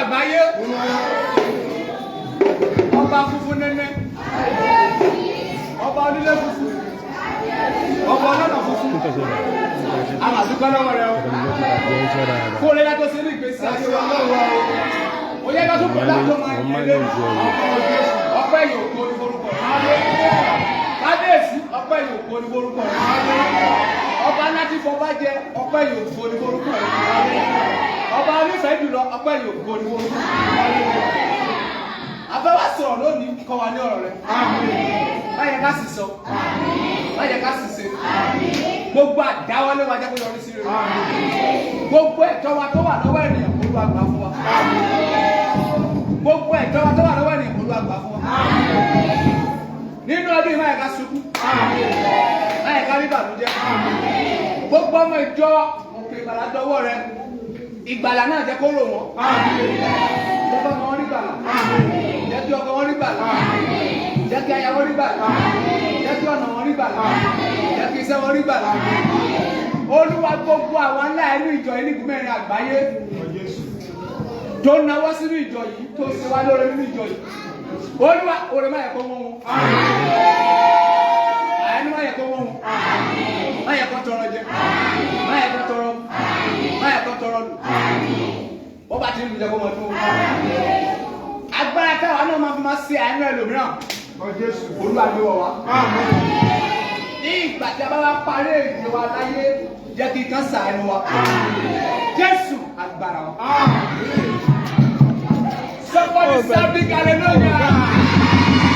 àgbáyé. Ọba funfun nẹ́nẹ́. Ọba onílé funfun. Ọba ọlọ́nà funfun. Àwọn àdúgbò lọ́wọ́ rẹ o. Kó o lè yàtọ̀ sí ní ìgbésí ayé wa lọ́wọ́ o. Ó yẹ ká tó kọ́ láti máa ń yẹlé. Ọpẹ́ yìí ò kó ní forúkọ rẹ̀. Kábíyèsí ọpẹ́ yìí ò kó ní forúkọ rẹ̀. Ọba láti fọba jẹ ọpẹ́ yìí ò kó ní forúkọ rẹ̀. Ọba onífẹ̀ẹ́ jùlọ ọpẹ́ yìí ò kó ní forúkọ rẹ̀. Afẹ́wà sọ̀rọ̀ lónìí kọ́ wa ní ọ̀rọ̀ rẹ̀. Báyẹ̀ ká sì sọ. Báyẹ̀ ká sì ṣe. Gbogbo àdáwọlé wa jẹ́ kó yọrí sí rere. Gbogbo ẹ̀tọ́ wa tó wà lọ́wọ́ ènìyàn Olúwa gbà fún wa. Gbogbo ẹ̀tọ́ wa tó wà lọ́wọ́ ènìyàn Olúwa gbà fún wa. Nínú ọdún yìí báyẹ̀ ká ṣubú. Báyẹ̀ ká rí ìbànújẹ́. Gbogbo ọmọ ìjọ òkè ìgbàlà dọwọ́ rẹ̀. Ìgbàlà náà jẹ́ kó rò wọ́n. Jẹ́ kí ọmọ wọn rí gbàlà. Jẹ́ kí ọkọ wọn rí gbàlà. Jẹ́ kí aya wọn rí gbàlà. Jẹ́ kí ọ̀nà wọn rí gbàlà. Jẹ́ kí iṣẹ́ wọn rí gbàlà. Olúwa gbogbo àwọn ńlá ẹnu ìjọ Enígun mẹ́rin àgbáyé tó náwó sínú ìjọ yìí tó ṣe wá lóore nínú ìjọ yìí. Olúwa oore máa yẹ kó wọ́n wọn. Àyẹ̀nú máa yẹ kó wọ́n wọn. Máa yẹ kó tọrọ jẹ. Máa yẹ kó tọrọ. Máa yẹ kó tọrọ lù. Wọ́n bá ti ń lùjẹ́ kó mọ̀ tó. Agbára táwa náà máa fi máa ṣe àánú ẹlòmíràn. Olúwa ló wọ̀ wá. Ní ìgbà tí a bá wá parí èdè wa láyé, jẹ́ kí kan ṣàánú wa. Jésù agbára wa. Somebody shout hallelujah.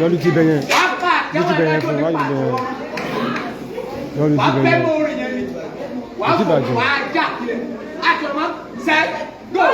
Lọ́lú ti bẹ̀yẹn. Lọ́lú ti bẹ̀yẹn fún wáyé bẹ̀yẹn. Lọ́lú ti bẹ̀yẹn. Wà á bàjẹ́. Wà á jà kílẹ̀. Àjọmọ́ set go.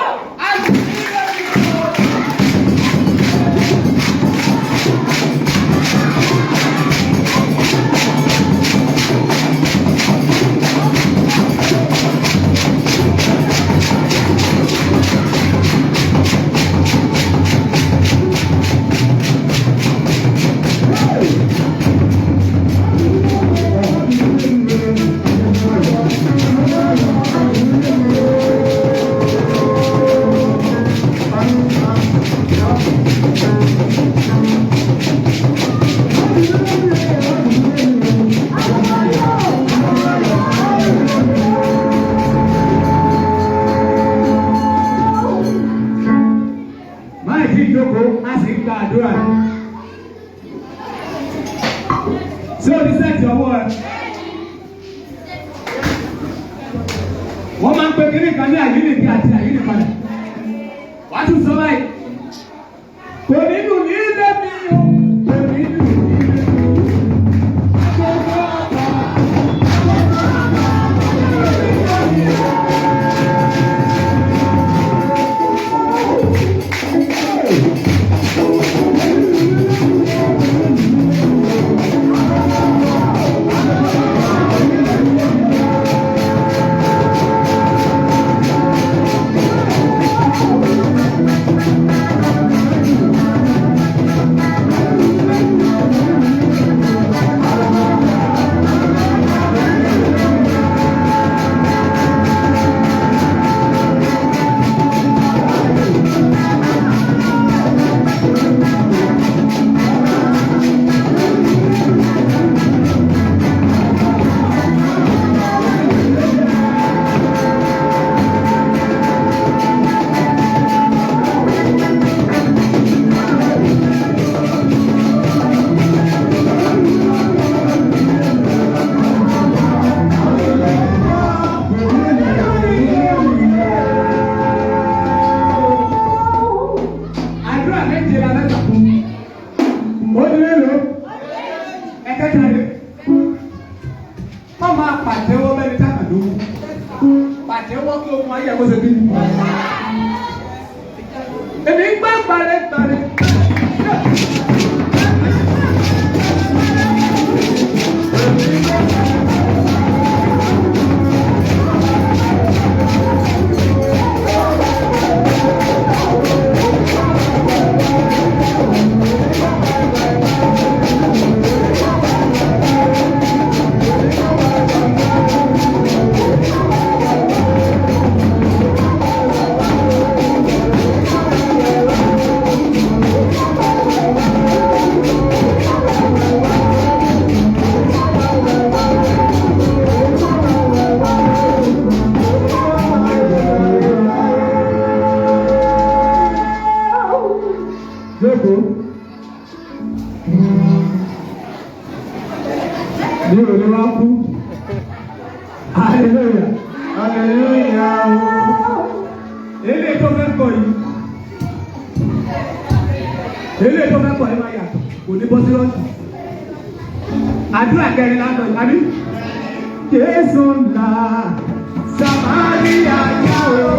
Wọ́n máa ń pe kiri kan ní àyíníkì àti àyínípadà. Wàá tún sọ báyìí. Kò nínú ní ilé mi o. Kò nínú ní ilé mi. kẹ́kẹ́ wọ́n máa pàtẹ́wọ́ bẹ́ẹ̀ ní tábàdó pàtẹ́wọ́ kí okun ayé ẹ̀kọ́ ṣe bí. èmi ń gbá gbàrẹ́. Hallelujah. Hallelujah. Ele tó fẹ́ kọ yìí. Ele tó fẹ́ kọ yìí máa yàtọ̀. Kò ní bọ́ sí lọ́sùn. Àdúrà kẹrin látọ̀ yìí. Àbí? Jésù ńlá Samaria yá o.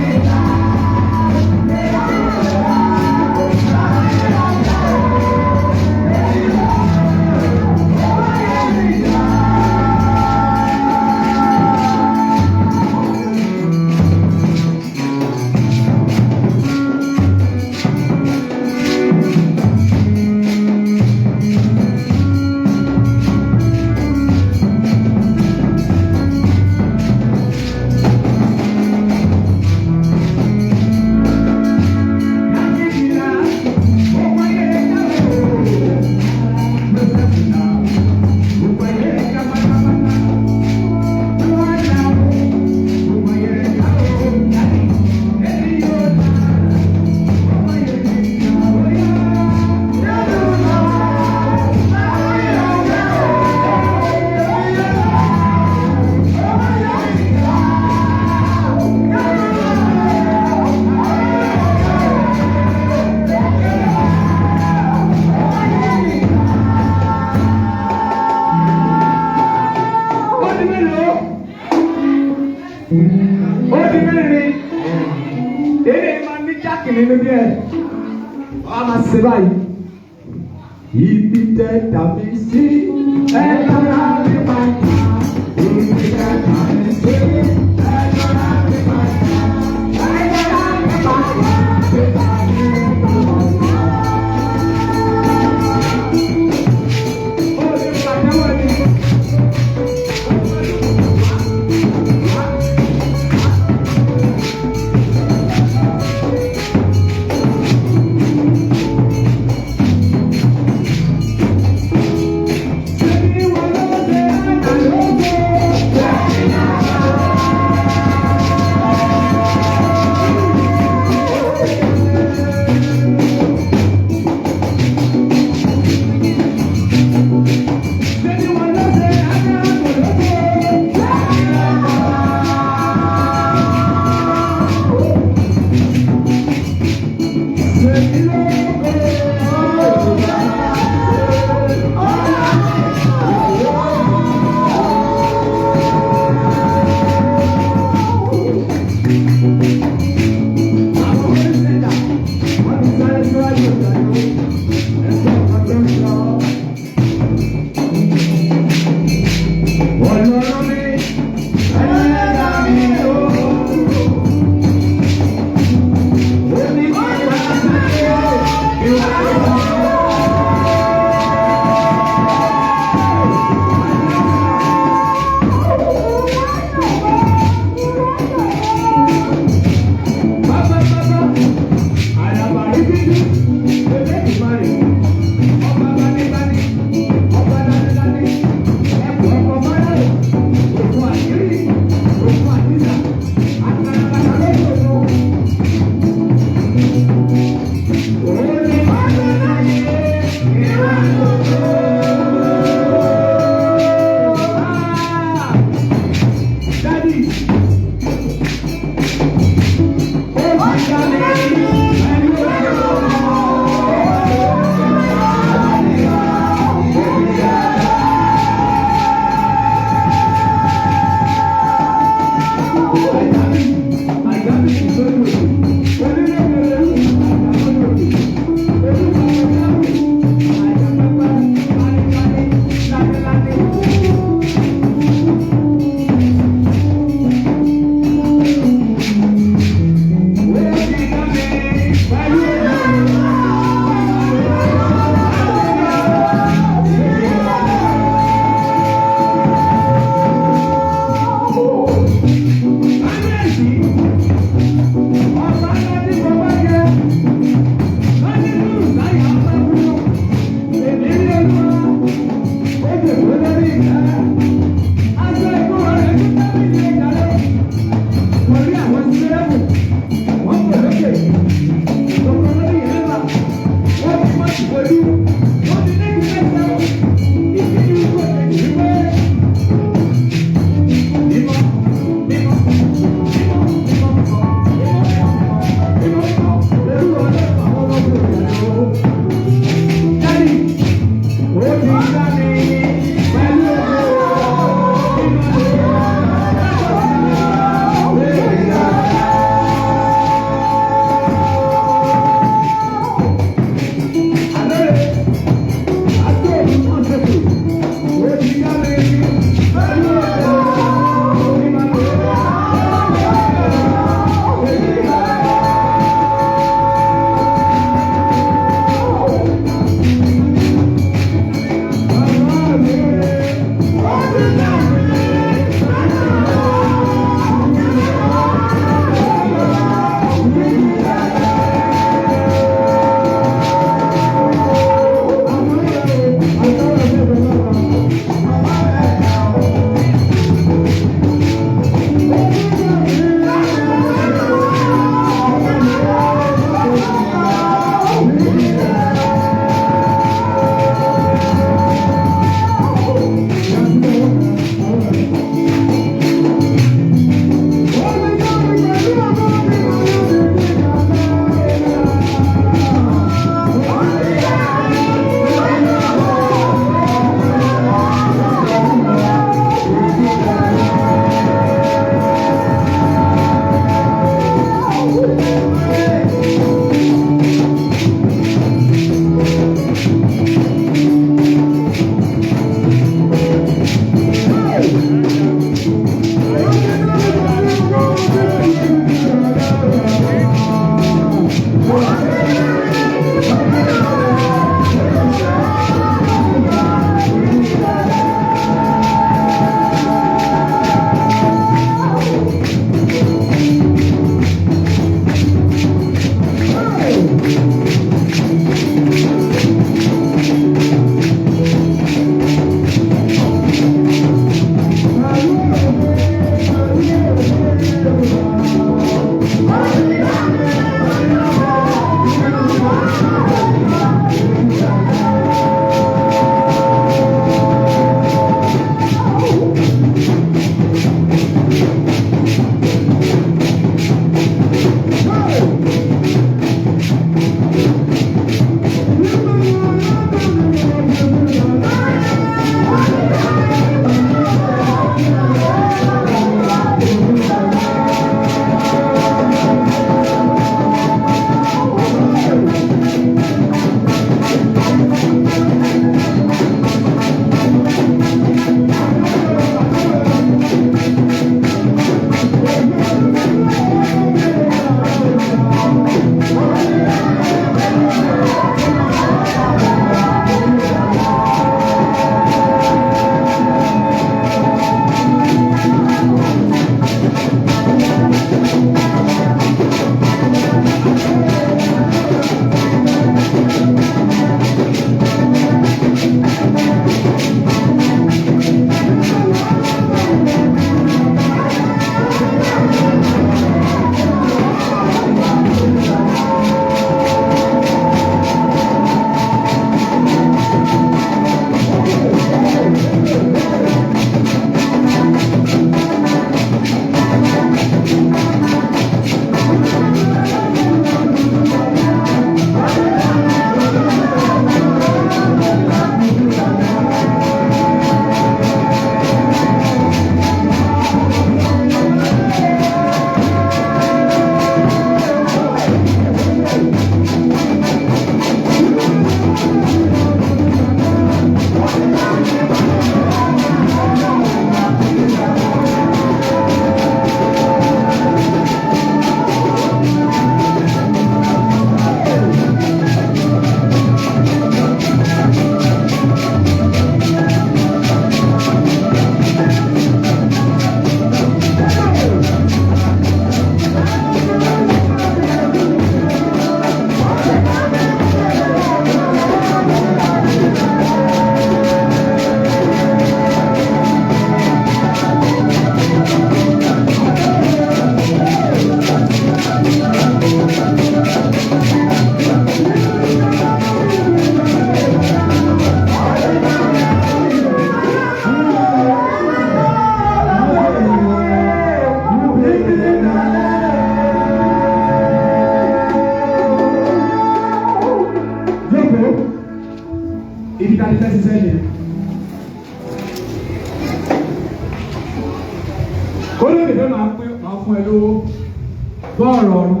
bọ́ọ̀rọ̀ ọ̀run.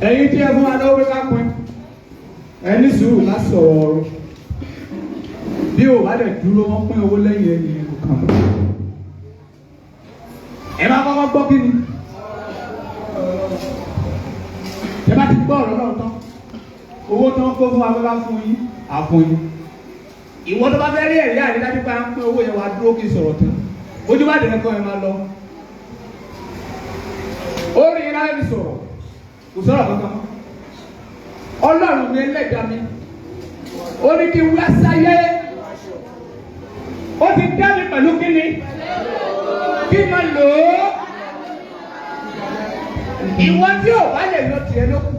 Ẹ̀yin tí ẹ fún wa lọ́wọ́ ká pín ẹni sùúrù lásọ̀ ọ̀rọ̀ bí o bá dẹ̀ dúró wọ́n pín owó lẹ́yìn ẹ̀yìn kò kàn. Ẹ máa kọ́kọ́ gbọ́ kí ni? Ẹ bá ti gbọ́ ọ̀rọ̀ náà tán owó tó ń kó fún wa bá fún yín àfún yín. Ìwọ tó bá fẹ́ rí ẹ̀rí àrídájú pé à ń pín owó yẹn wá dúró kí n sọ̀rọ̀ tán ojú bá dẹ̀ kọ́ ẹ máa lọ. Ó rí iná ẹni sọ̀rọ̀ kò sọ̀rọ̀ kankan. Ọlọ́run mi ẹlẹ́dàá mi ó ní kí n wá sáyé ó ti dá mi pẹ̀lú kíni kí n máa lò ó. Ìwọ tí ò bá lè lọ tiẹ̀ ló kù.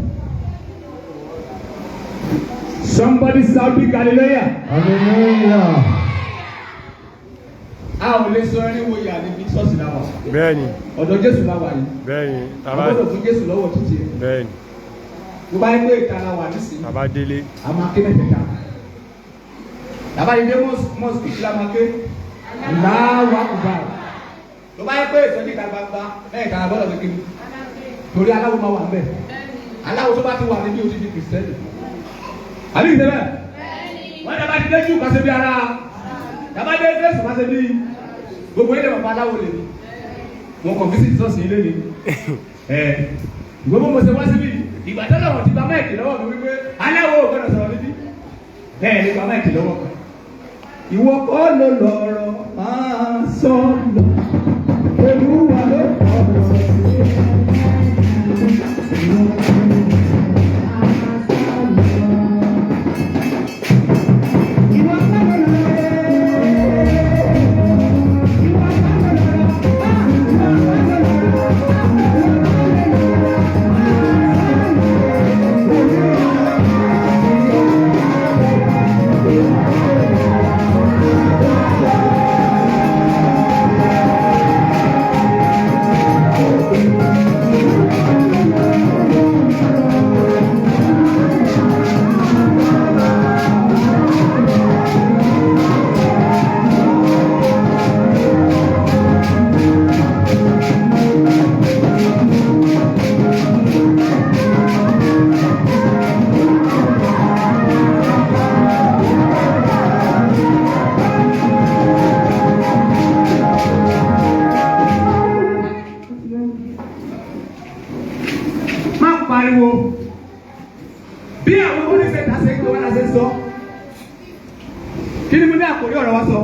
Somebody shout big hallelujah. Hallelujah. A ò lè sọ ẹni wo ìyá níbi ṣọ́ọ̀ṣì náà wà. Bẹ́ẹ̀ni. Ọ̀dọ̀ Jésù náà wà yìí. Bẹ́ẹ̀ni. Bàbá gbọ́dọ̀ fún Jésù lọ́wọ́ títí ẹ̀. Bẹ́ẹ̀ni. Tó bá yẹ pé ìta la wà nísìnyí. Bàbá délé. A máa ké mẹ́tẹ̀ẹ̀ta. Bàbá yìí dé mọ́sùkì tí la máa ké. Láwa kò bá a. Tó bá yẹ pé ìsọjí ìta gbangba bẹ́ẹ̀ ìta gbọ́dọ̀ fi kiri. Torí aláwo máa wà ń bẹ̀. Aláwo tó bá ti wà níbi òtítì kìrìsìtẹ́nì. Àbí ìṣẹ̀lẹ̀? Wọ́n dábàá ti dé jù kásẹ̀ bí ara. Dábàá dé Jésù kásẹ̀ bí gbogbo ilé bàbá aláwo lè ní. Wọ́n kàn fíìsì sọ́ọ̀sì ilé ni. Gbogbo mo ṣe wá síbí. Ìgbà tó lọ́wọ́ ti gba máìkì lọ́wọ́ mi wípé aláwo ò gbọ́dọ̀ sọ̀rọ̀ níbí. Bẹ́ẹ̀ ni gba máìkì lọ́wọ́ kan. Ìwọ kọ́ ló lọ́rọ̀ máa sọ lọ. Olúwa ló kọ̀ọ̀rọ̀ sí bí àwọn oníṣẹ́ ìdásẹ́ ìgbé wọn láti sọ kí ni mo ní àkórí ọ̀rọ̀ wa sọ.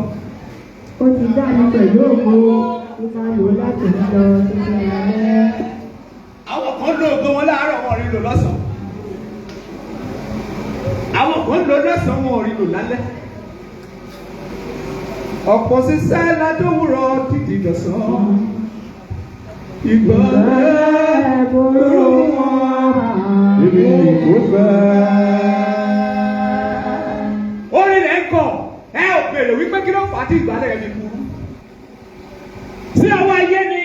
Ó ti dá ní pẹ̀lú ògo nípa lò láti lọ títí ìrọ̀lẹ́. Àwọn kan lo ògo wọn láàárọ̀ wọn ò rí lò lọ́sàn-án. Àwọn kan lo lọ́sàn-án wọn ò rí lò lálẹ́. Ọ̀pọ̀ ṣiṣẹ́ ládùúrọ̀ títí dọ̀sán. Ìgbọ̀lẹ́ ború wọn ibi kò fẹ́. Orin rẹ̀ ń kọ̀ ẹ ò béèrè wípé kí ló fà á tí ìgbàlẹ̀ yẹn fi burú. Sí ọwọ́ ayé ni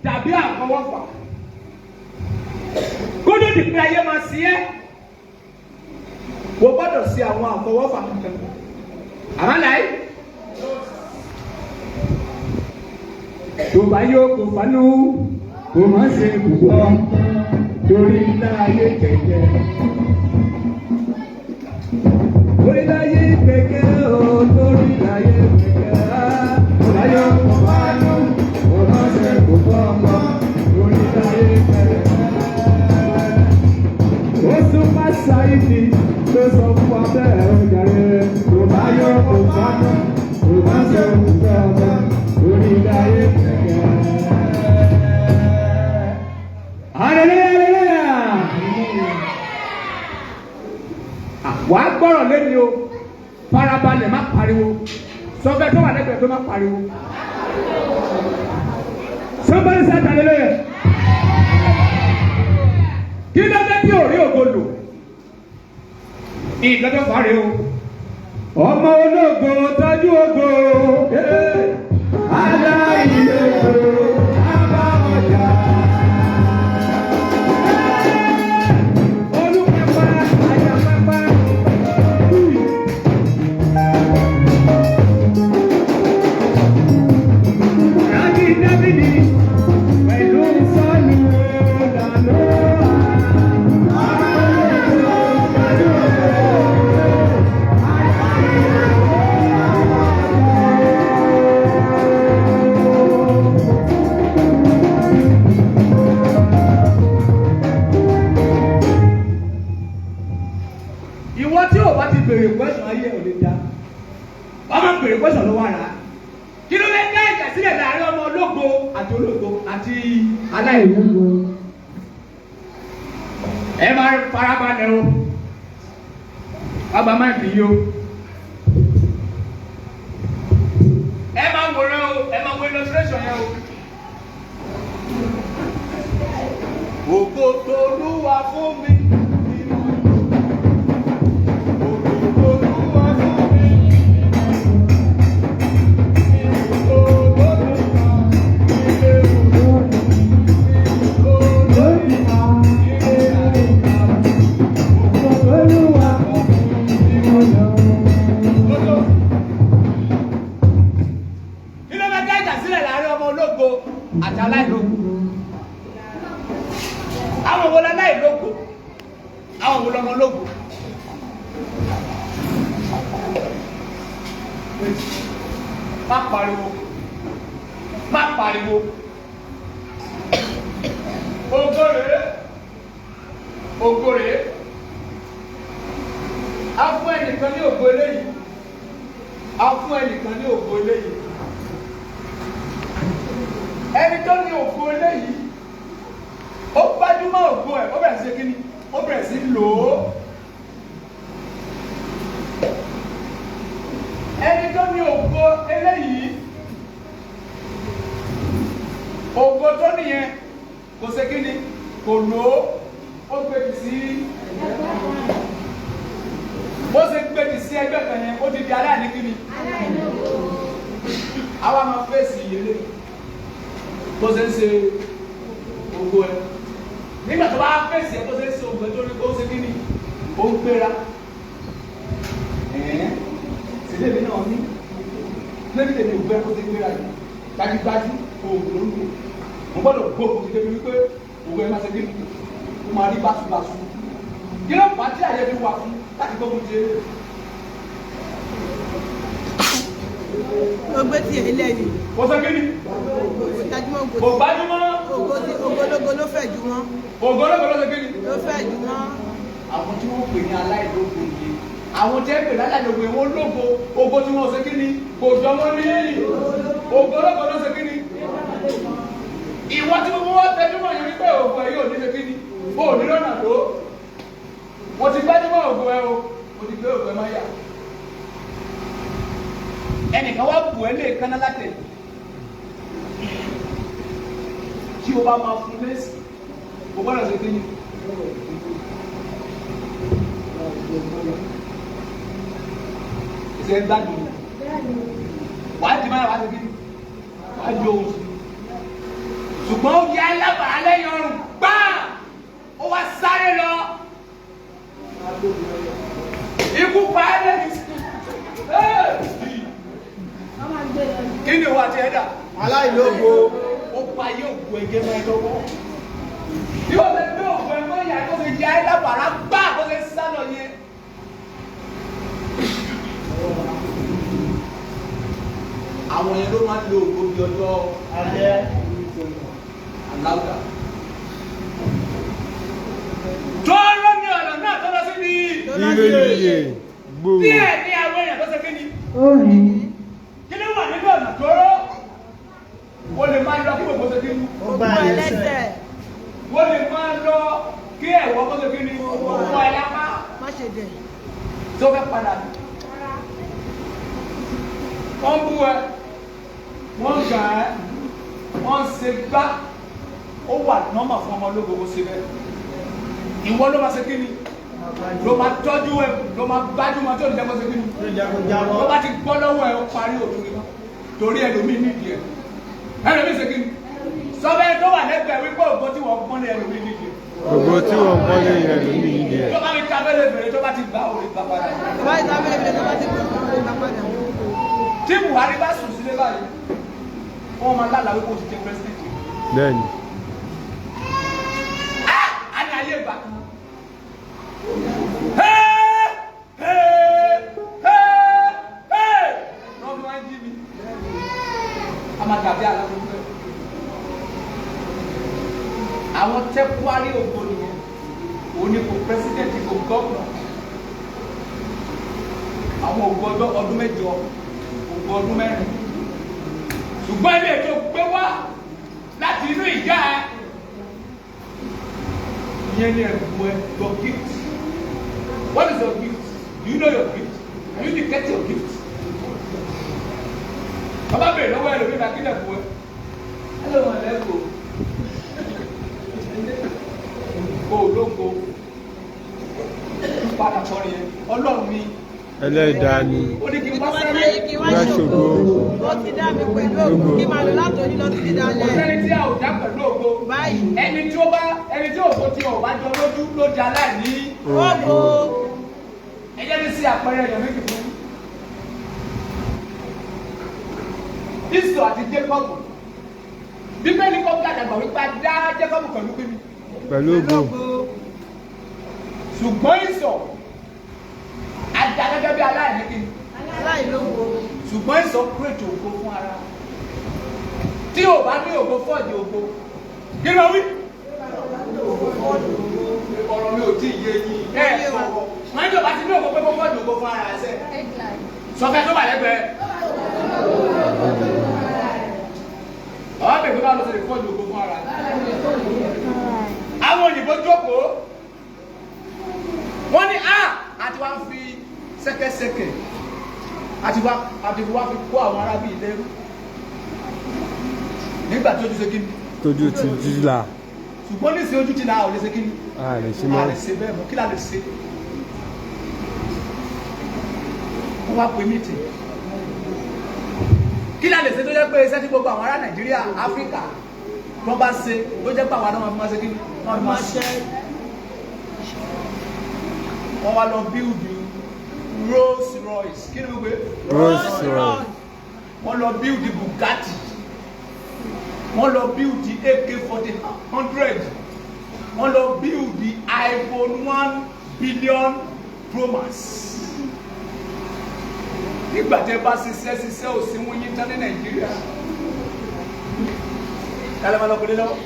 tàbí àkọwọ́fà. Kódó ti pé ayé máa sí ẹ́. Wo gbọ́dọ̀ sí àwọn àkọwọ́fà kankan. Àmàlàyé. Tó bá yóò kó fanú, kó má ṣe púpọ̀, torí láyé kẹ̀kẹ́. Torí láyé kẹ̀kẹ́ o, torí láyé kẹ̀kẹ́. Tó bá yóò kó fanú, kó má ṣe púpọ̀ mọ́, torí láyé kẹ̀kẹ́. Ó sún má ṣáìdì tó sọ fún wa bẹ́ẹ̀ ọjà rẹ̀. Tó bá yóò kó fanú, kó má ṣe púpọ̀ mọ́, torí láyé kẹ̀kẹ́. Wà á gbọ́rọ̀ lẹ́ni o, farabalẹ̀ má pariwo, sọ́fẹ́ tó wà lẹ́gbẹ̀ẹ́ tó má pariwo. Somebody say hallelujah. Kí ló dé tí ò rí ògo lò? Ìgbẹ́jọ́ fàárẹ o. Ọmọ ológo tọ́jú ògo. Aláìlè ògo, àbáwọ̀jà. Dábìdì àti aláìlógo. Ẹ máa farabalẹ̀ o. Bàbá máa fi yó. Ẹ máa wòrán o, ẹ máa wo illustration yẹn o. Ògo t'Olúwa fún mi. Àti aláìlógo. Àwọn wo láláìlógo? Àwọn wo lọmọ lógo? Má pariwo. Má pariwo. Ògo rèé. Ògo rèé. A fún ẹnìkan ní ògo eléyìí. A fún ẹnìkan ní ògo eléyìí. Ẹni tó ní ògo eléyìí ó gbájúmọ́ ògo ẹ̀ ó bẹ̀rẹ̀ sí kíni ó bẹ̀rẹ̀ sí lò ó. Ẹni tó ní ògo eléyìí ògo tó nìyẹn kò ṣe kíni kò lò ó gbèdì sí bó ṣe gbèdì sí ẹgbẹ́ kan yẹn ó ti di aláìní kíni àwa máa fèsì ìyẹlé bó ṣe ń ṣe ògo ẹ nígbà tó bá fèsì ẹ bó ṣe ń ṣe ògo ẹ tó ní bó ṣe kíni ó ń gbéra sílé mi náà ní lẹ́bi tèmi ògbẹ́ kó ṣe gbéra yìí gbajúgbajú òògùn ló ń lò mo gbọ́dọ̀ gbóògùn ti débi wípé ògo ẹ máa ṣe kíni ó máa rí báṣubàṣu kí ló fà á tí àyè fi wà fún láti gbógun ti eré. Ó gbé tí èyí lẹ́yìn. Kò sọ kíni? Kò gbájúmọ́. Ògológo ló fẹ̀ jù wọ́n. Ògológo ló sọ kíni? Ló fẹ̀ jù wọ́n. Àwọn tí wọ́n pè ní aláìlógo yìí. Àwọn tí wọ́n pè ní aláìlógo yìí wọ́n lógo. Ògo tí wọ́n sọ kíni? Kò jọmọ́ ní. Ògológo ló sọ kíni? Ìwọ tí gbogbo wọn tẹjú mọ́ yẹn wípé ògo ẹ yóò ní sọ kíni? Ó ní lọ́nà tó. Mo ti gbájúmọ́ ògo ẹ o. Mo ti gbé ògo ẹ máa yà. Ẹnìkan wá bù ẹ́ lè kánná látẹ̀ tí o bá máa fún lẹ́sì o gbọ́dọ̀ ṣe kéyìn. Ìṣe ń gbádùn wàá di máa wá ṣe kéyìn wàá di ohun sí ṣùgbọ́n ó yẹ alábàá lẹ́yìn ọrùn gbáà ó wá sáré lọ ikú pa ẹ́ lẹ́yìn kí ni wà tí ẹ dà? Aláìlógo. Ó pa yóò gbọ́ ẹgẹ́ mọ́ ẹ lọ́wọ́. Bí o lè gbé òkú ẹ mọ́ ìyá tó fi ya ẹ lábàárà gbá bó ṣe sá lọ yẹn. Àwọn yẹn ló máa ń lo òkú bí ọjọ́ alẹ́ aláwùdá. Tọ́lọ́ ní ọ̀nà náà tọ́lọ́ sí ni. Iye gbòòrò. Díẹ̀ ní àwọn èèyàn tó ṣe kí ni. Kí ló wà nínú ọ̀nà tó rọ́? Wọ́n lè máa lọ kí gbogbo ṣe kí ni. Ó bá ẹlẹ́sẹ̀. Wọ́n lè máa lọ kí ẹ̀wọ́ kó ṣe kí ni. Ọmọ ẹ̀ lápá. Má ṣe dẹ̀. Tó fẹ́ padà ní. Wọ́n bú ẹ, wọ́n gbà ẹ́, wọ́n ṣe gbá. Ó wà nọ́mà fún ọmọ ológun ṣe bẹ́ẹ̀. Ìwọ ló máa ṣe kí ni. Ló máa tọ́jú ẹ, ló máa gbájúmọ́ tó lè jẹ́ kó ṣe kí ni. Ló bá ti gbọ́ lọ́wọ́ ẹ, ó parí òtún ni wọ́n. Torí ẹlòmíì nídìí ẹ̀. Ẹlòmíì ṣe kí ni. Sọ́bẹ̀ tó wà lẹ́gbẹ̀ẹ́ wípé ògbó tí wọ́n pọ́n ní ẹlòmíì nídìí ẹ̀. Ògbó tí wọ́n pọ́n ní ẹlòmíì nídìí ẹ̀. Tó bá mi ta bẹ́lẹ̀ bẹ̀rẹ̀ tó bá ti gbà ó lè gbà padà. Tó bá ti ta bẹ́lẹ̀ bẹ̀rẹ̀ tó bá ti gbà ó lè gbà padà. Tí Buhari bá sùn sílé báyìí, wọ́n máa lálàá wípé ó ti jẹ pẹ́sidẹ̀ntì. Bẹ́ẹ̀ni. Á ní ayé ìgbà kan. Lọ́dún wá ń jí mi. A máa dàbí aláwọ̀ fẹ́. Àwọn tẹ́púárì ògbó nìyẹn. Òun ni kò pẹ́sidẹ̀ntì kò gọ́ọ̀nà. Àwọn ògbó ọdún mẹ́jọ, ògbó ọdún mẹ́rin. Ṣùgbọ́n ilé ètò gbé wá láti inú ìjà ẹ. Ìyẹn ni ẹ̀bùn ẹ, your gift. What is your gift? Do you know your gift? Can you detect your gift? Bàbá bèrè lọ́wọ́ ẹ lómi ìdàkí lẹ̀kùn ẹ. Ẹ lọ́wọ́ ẹ lẹ́kọ̀ọ́. Kò lóko. Padà kọrin yẹn. Ọlọ́run mi. Ẹlẹ́dàá ni. Ó ní kí n wá Ìwọ́n sẹ́lẹ̀. láyé kí wá ṣògo. Ó ti dá mi pẹ̀lú ògo. Kí máa lò látòní lọ sí dalẹ̀. Ọ̀sẹ́ni tí a ò dá pẹ̀lú ògo. Báyìí. Ẹni tí ògo tí ò bá jọ lójú ló di aláìní. Ògo. Ẹ jẹ́ kí sí àpẹẹrẹ èèyàn méjì fún. Ísọ̀ àti Jékọ́bù. Bíbélì kọ́ gbàdàgbà wípé a dá Jékọ́bù pẹ̀lú kíni. Pẹ̀lú ògo. Ṣùgbọ́n Ísọ̀ a dá gẹ́gẹ́ bí aláìní kíni. Aláìlógo. Ṣùgbọ́n Ísọ̀ kúrètò ògo fún ara. Tí ò bá ní ògo fọ́ọ̀dì ògo. Kí ló wí? Ọ̀rọ̀ mi ò tí ì yé yín. Ẹ sọ̀rọ̀. Wọ́n ní ìjọba ti ní ògo pé kó fọ́ọ̀dì ògo fún ara ẹsẹ̀. Sọfẹ́ tó bà lẹ́gbẹ̀ẹ́. Àwọn bèbè bá lọ sí ìfọ́jú ogun fún ara. Àwọn òyìnbó jókòó. Wọ́n ní àti wá fi ṣẹ́kẹ́ṣẹkẹ̀ àti wá fi kó àwọn arábí ìlẹ́rú. Nígbà tí ojú ṣe kí ni? Tójú ti jíla. Ṣùgbọ́n ní sí ojú ti náà ò lè ṣe kí ni? A lè ṣe mọ́. A lè ṣe bẹ́ẹ̀ mọ́. Kí la lè ṣe? Wọ́n wá pè mítì. Kí la lè ṣe tó jẹ́ pé iṣẹ́ tí gbogbo àwọn ará Nàìjíríà, Áfíríkà wọ́n bá ṣe tó jẹ́ pé àwọn náà máa ṣe kí ni? Wọ́n máa ṣe. Wọ́n wá lọ bíùdì Rolls Royce. Kí ni mo gbé? Rolls Royce. Wọ́n lọ bíùdì Bugatti. Wọ́n lọ bíùdì AK-40. Wọ́n lọ bíùdì iPhone 1 billion Pro Max. Nígbà tẹ́ bá ṣiṣẹ́ òsínwó yín tán ní Nàìjíríà. Kálẹ̀ máa lọ kò lé lọ́wọ́.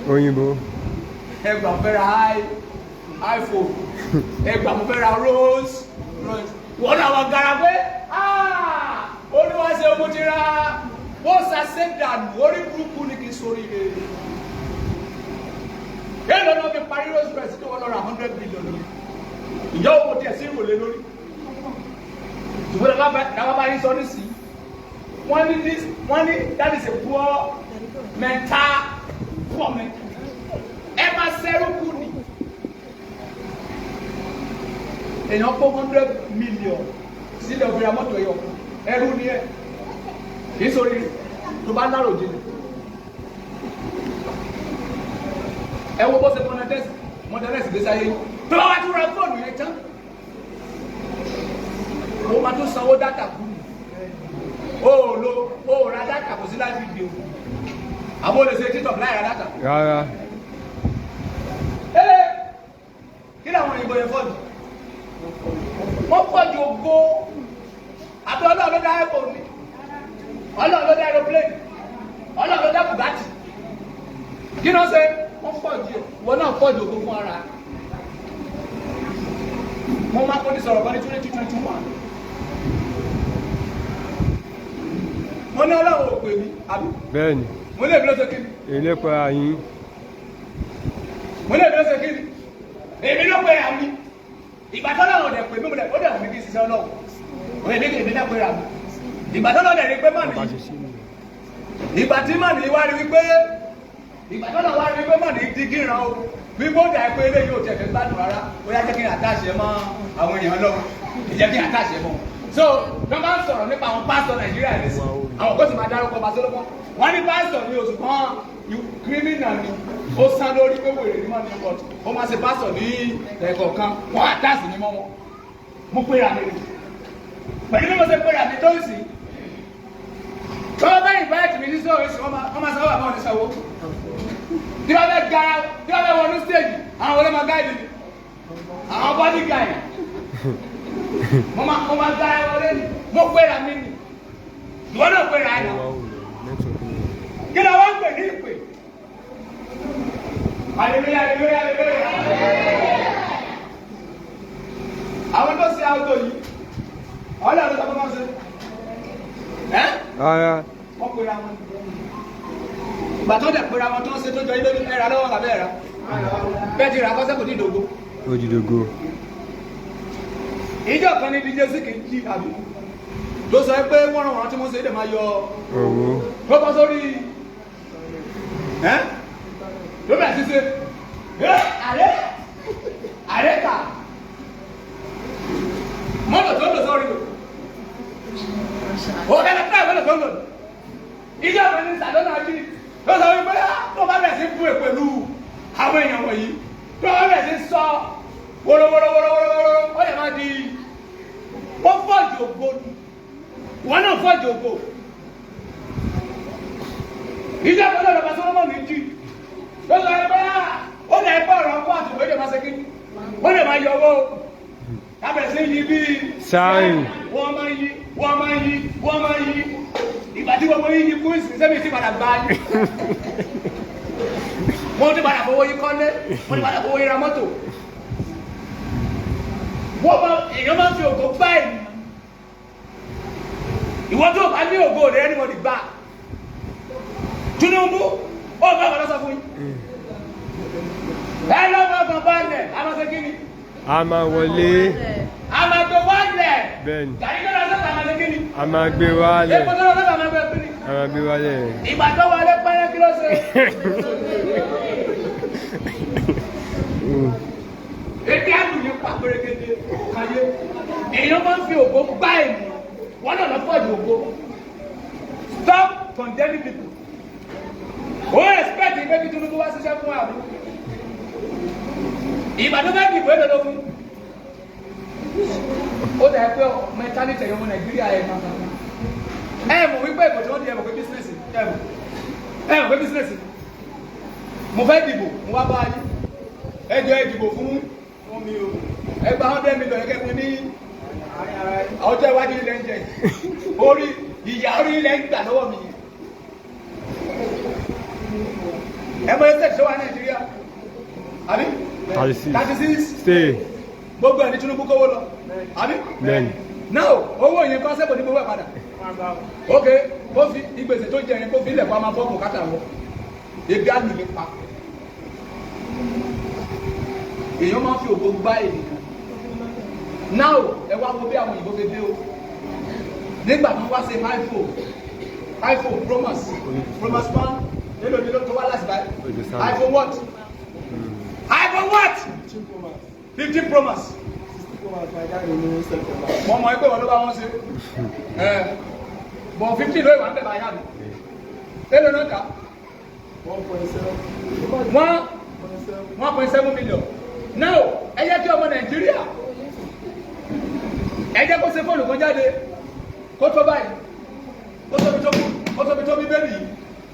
Òyìnbó. Ẹgbà mo fẹ́ ra iPhone. Ẹgbà mo fẹ́ ra Rolls Royce. Wọ́n náà wọ́n gara pé olúwa ṣe ogun ti ra ó ṣàṣẹ dànù orí burúkú ní kí n sórí rẹ̀. Èèlò náà fi parí Rolls Royce tó wọ́n lọ ra 100 billion ní. Ìjọ owó tiẹ̀ sí ìrọ̀lẹ́ lórí. Ṣùgbọ́n ìjọba bá yín sọ ní sí. Wọ́n ní that is a poor mental. Ẹ máa ṣẹ́rú kú ni. Èèyàn kó 100 million sílẹ̀ òbíra mọ́tò ẹ̀yọ̀ ẹrú ni ẹ̀. Kìí sórí tó bá dárò jìnnà. Ẹ wo bó ṣe mọ́tẹ́lẹ́sì gbé sáyé. Tó bá wá tún ra fóònù yẹn tán. Ó máa tún sanwó dátà kú ni. Ó ra dátà kò sí láti ìdí o. Àwọn olè ṣe TikTok láì ra dátà. Rárá. Kí làwọn òyìnbó yẹn fọ́ọ̀dù? Wọ́n fọ́ọ̀dù ògo. Àbí Ọlọ́run ló dá iPhone ni. Ọlọ́run ló dá aeroplane. Ọlọ́run ló dá Bugatti. Kí ló ṣe? Wọ́n fọ́ọ̀dù ẹ̀. Wọ́n náà fọ́ọ̀dù ògo fún ara. Mo máa kó ní sọ̀rọ̀ kan ní 2021. Mo ní Ọlọ́run ò pè mí, àbí? Bẹ́ẹ̀ni. Mo lè bí ló ṣe kí ni? Elépa yín. Mo lè bí ló ṣe kí ni? Èmi ló pè ra mi. Ìgbà tó lọ́wọ́ dẹ̀ pè mí, ó dẹ̀ wọ́n mi kí n ṣiṣẹ́ Ọlọ́run. Òye ní kí èmi náà pè ra mi. Ìgbà tó lọ́wọ́ dẹ̀ rí pé mọ̀ ní. Ìgbà tí mọ̀ ní wá rí wípé ìgbà tó lọ́wọ́ wá rí wípé mọ̀ ní di gíran o. Wípé ó dà pé eléyìí ò tẹ̀ fẹ́ gbádùn rárá. Ó yá jẹ́ kí n àtàṣe mọ́ àwọn èèyàn lọ. Ìjẹ́ kí n àtàṣe mọ́. So, wọ́n bá ń sọ̀rọ̀ nípa àwọn pásítọ̀ Nàìjíríà ní sí. Àwọn kò sì máa dárúkọ bá sólópọ̀. Wọ́n ní pásítọ̀ ní oṣù kan kírímìnà ni ó sán lórí pé wèrè ní mọ́ni ọkọ̀. Ó máa ṣe pásítọ̀ ní ẹ̀kọ̀ kan. Wọ́n àtàṣì ní mọ́ wọn. Mo péra mi. Pẹ̀lú bí mo ṣe péra mi tó ń sìn. Tọ́wọ́ bá ìbáyàtì mi ní sọ̀rọ̀ sí wọ́n máa sanwó àbáwọn ní sanwó. Tí wọ́n fẹ́ wọnú stéèjì, àwọn olóma gáàdì ni. Àwọn bọ́dí gáàdì. Mo máa gbá ẹ wọlé ni, mo péra mi ni, ìwọ náà péra ẹ náà. Kí ni àwọn ń pè ní ìpè? Hallelujah, hallelujah, hallelujah. Àwọn tó ṣe àwùjọ yìí, ọ̀lẹ́ àlọ́ tàbí máa ṣe. Wọ́n péra wọn. ìgbà tó dẹ̀ pera wọn tó ń ṣe tó jọ ilé ẹ̀rà lọ́wọ́ bàbá ẹ̀rà bẹ́ẹ̀ ti rà kọ́sẹ́ kò ní ìdògo. Ó di dògo. Ìjọ kan ní DJ sí kì í jí àbí ló sọ pé wọ́n rán wọn tí wọ́n ṣe é dẹ̀ máa yọ owó. Ló bọ́ sórí ló bẹ̀rẹ̀ sí ṣe àrẹ kà mọ́tò tó ń lò sórí lò ó kẹ́lẹ́ pẹ́ mọ́tò tó ń lò ìjọ kan ní sàdọ́nà jí ló sọ wípé tó bá bẹ̀rẹ̀ sí fún pẹ̀lú àwọn èèyàn wọ̀nyí tó bá bẹ̀rẹ̀ sí sọ wọ́rọ́wọ́rọ́wọ́rọ́wọ́rọ́ ó yẹ máa di ó fọ́ọ̀jù ògbó wọn náà fọ́ọ̀jù ògbó ìjọ kan lọ́dọ̀ bá sọ́wọ́ mi jí ló sọ wípé ó lè pẹ́ ọ̀rọ̀ ọkọ̀ àti ìwé lè máa ṣe kí wọ́n lè máa yọ owó lábẹ̀rẹ̀ sí yí bí sáyìn wọ́n máa yí ìgbà tí wọ́n mọ yí fún ìsìn sẹ́mi sí padà gbá yí wọ́n ti padà fowó yí kọ́lé wọ́n ti padà fowó yí ra mọ́tò èèyàn máa ń fi ògo gbá ènìyàn ìwọ́n tó bá ní ògo rẹ̀ ẹni wọ́n ti gbá Tinubu ó bá wọn lọ sọ fún yín ẹ lọ́wọ́ kan bá lẹ̀ a máa ṣe kí ni. a máa wọlé. a máa gbé wálẹ̀. bẹ́ẹ̀ni. gàrí tó lọ sọ́kà máa ṣe kí ni. a máa gbé wálẹ̀. epo tó lọ sọ́kà máa gbé kí ni. a máa gbé wálẹ̀. ìgbà tó wọlé pẹ́rẹ́ kí ló ṣe. ètí àdùnnú pa pérégedé káyé èèyàn máa ń fi ògo gbá ènìyàn wọn náà lọ fọ́ọ̀dù ògo stop condemning people o expect ìgbé kí Tinubu wá ṣiṣẹ́ fún àbí ìbàdàn bá dìbò èdè ló fún ó dẹ̀ pé mẹtálítì ẹ̀yọ́ ọmọ Nàìjíríà ẹ̀ máa ẹ̀ mọ̀ wípé èkó tí wọ́n di ẹ̀ mọ̀ pé bísínẹ́sì ẹ̀ mọ̀ pé bísínẹ́sì mo fẹ́ dìbò mo wá bá yín ẹjọ́ ẹ dìbò fún mi o ẹgbà 100 million ẹgẹ́ fún ní ọjọ́ iwájú ilẹ̀ ń jẹ orí ìyá orí ilẹ̀ ń gbà lọ́wọ́ mi ẹ mọ̀ ẹ́ tẹ̀síwá Nàìjíríà àbí 36 stay gbogbo ẹni Tinubu kówó lọ àbí bẹ́ẹ̀ni now owó yẹn kọ́ sẹ́kọ̀ọ́ ní gbogbo ẹ̀ padà ok kó fi ìgbèsè tó jẹ yẹn kó fi ilẹ̀ kó a máa bọ́ bùkátà wọ ebi àlù ní pa èèyàn máa fi ògo gbá ènìyàn now ẹ wá wo bí àwọn òyìnbó fi dé o nígbà tó wá ṣe iPhone promas 1 nílò tó wá láti báyìí iPhone what 15 promas wọ́n mọ̀ ẹgbẹ́ wọn ló bá wọ́n ṣe bọ̀ 15 ló ìwà ń bẹ̀ bá yá mi èlò náà kà 1.7 million now ẹ jẹ́ kí ọmọ Nàìjíríà ẹ jẹ́ kó ṣe fóònù kan jáde kó tó báyìí kó tóbi tó bíbélì yìí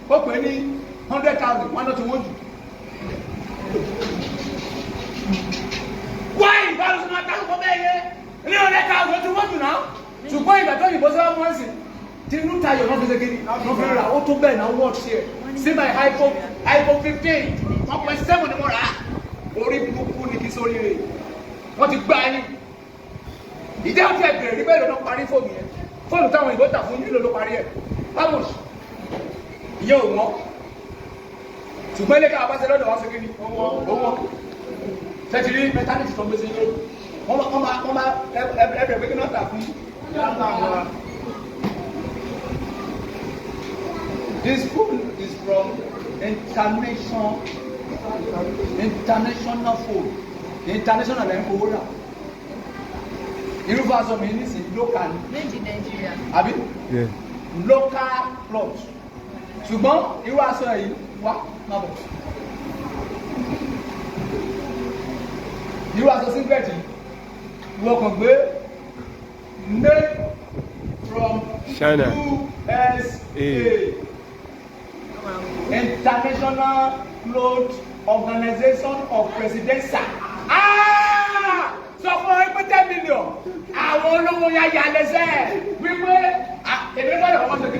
kó pè ní 100,000 wọn náà ti wọ́n jù wáyé ìbára sọ máa dáhùn kọ́ bẹ́ẹ̀ yẹ ní 100,000 tí wọ́n jù náà ṣùgbọ́n ìgbà tó yìnbó sọ́wọ́ wọ́n sì tí inú tayọ̀ náà fi ṣe kiri náà fi rà ó tó bẹ́ẹ̀ náà wọ́ọ̀tì ṣe sí my iPhone 15 1.7 ni mo rà á orí burúkú ní kí sórí rẹ̀ wọ́n ti gbá yín ìjẹ́ òtí ẹ̀bẹ̀rẹ̀ rí bẹ́ẹ̀ ló parí fóònù yẹn fóònù táwọn ìbò tà fún nílò ló parí ẹ̀ pamos ìyẹn ò wọ́n ṣùgbọ́n ilé káwà bá ṣe lọ́dọ̀ wọ́n ṣe kí ni owó tẹ́tì rí mẹtálítì tó ń gbé sí ilé wọ́n máa ẹbẹ̀rẹ̀ pé kí náà tà fún this food is from international food international ẹ̀ ń kówó rà irúfẹ́ aṣọ mi ní sí local ní méjì Nàìjíríà àbí local plot ṣùgbọ́n irú aṣọ yìí wá má bọ̀ irú aṣọ singlet yìí wọ́n kàn gbé made from China USA International Cloth Organization of Presidential sọ fún ẹ pé 10 million àwọn olówó ya yà lẹ́sẹ̀ wípé èmi gbọ́dọ̀ kọ́kọ́ ṣe kí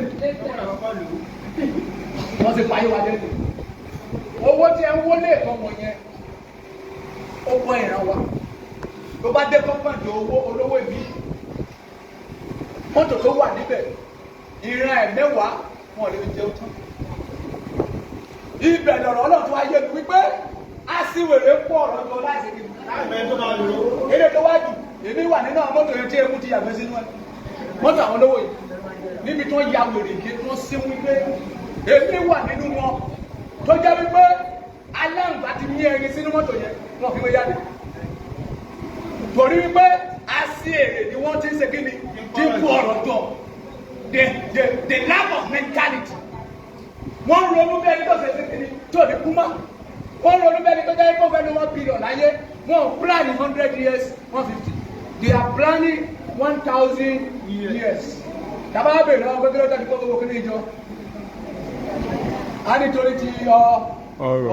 wọ́n ti pààyè wa lẹ́nu owó tí ẹ ń wọlé ẹ̀kọ́ wọn yẹn ó gbọ́ ìran wa ló bá dé kọ́pọ̀ǹdì owó olówó ìbí mọ́tò tó wà níbẹ̀ ìran ẹ̀ mẹ́wàá wọn ò lè fi jẹun tán ibẹ̀ lọ̀rọ̀ ọlọ́run tó wáyé wípé a sì wèrè pọ̀ ọ̀rọ̀ tó láti rí eré tó wájú èmi wà nínú àwọn mọ́tò yẹn tí eku ti yàgbẹ́ sínú ẹ̀ mọ́tò àwọn olówó yìí níbi tó ya wèrè yìí tó sí wípé èmi wà nínú wọn tó jẹ́ wípé aláǹgbá ti ní ẹyin sínú mọ́tò yẹn wọn fi wọ́n jáde torí wípé a sí èrè ni wọ́n ti ń ṣe kí ni tí ń kú ọ̀rọ̀ jọ the lack of mentality wọ́n ronú bẹ́ẹ̀ ni tó ṣe ṣe kí ni tó ní kú mọ́ wọ́n ronú bẹ́ẹ̀ ni tó jẹ́ kó fẹ́ ní 1 billion láyé wọ́n plan 100 years 150 they are planning 1000 years tàbá bèèrè lọ́wọ́ gbẹ́gbẹ́ lọ́jọ́ ìkọ́ gbogbo kí ní ìjọ a nítorí ti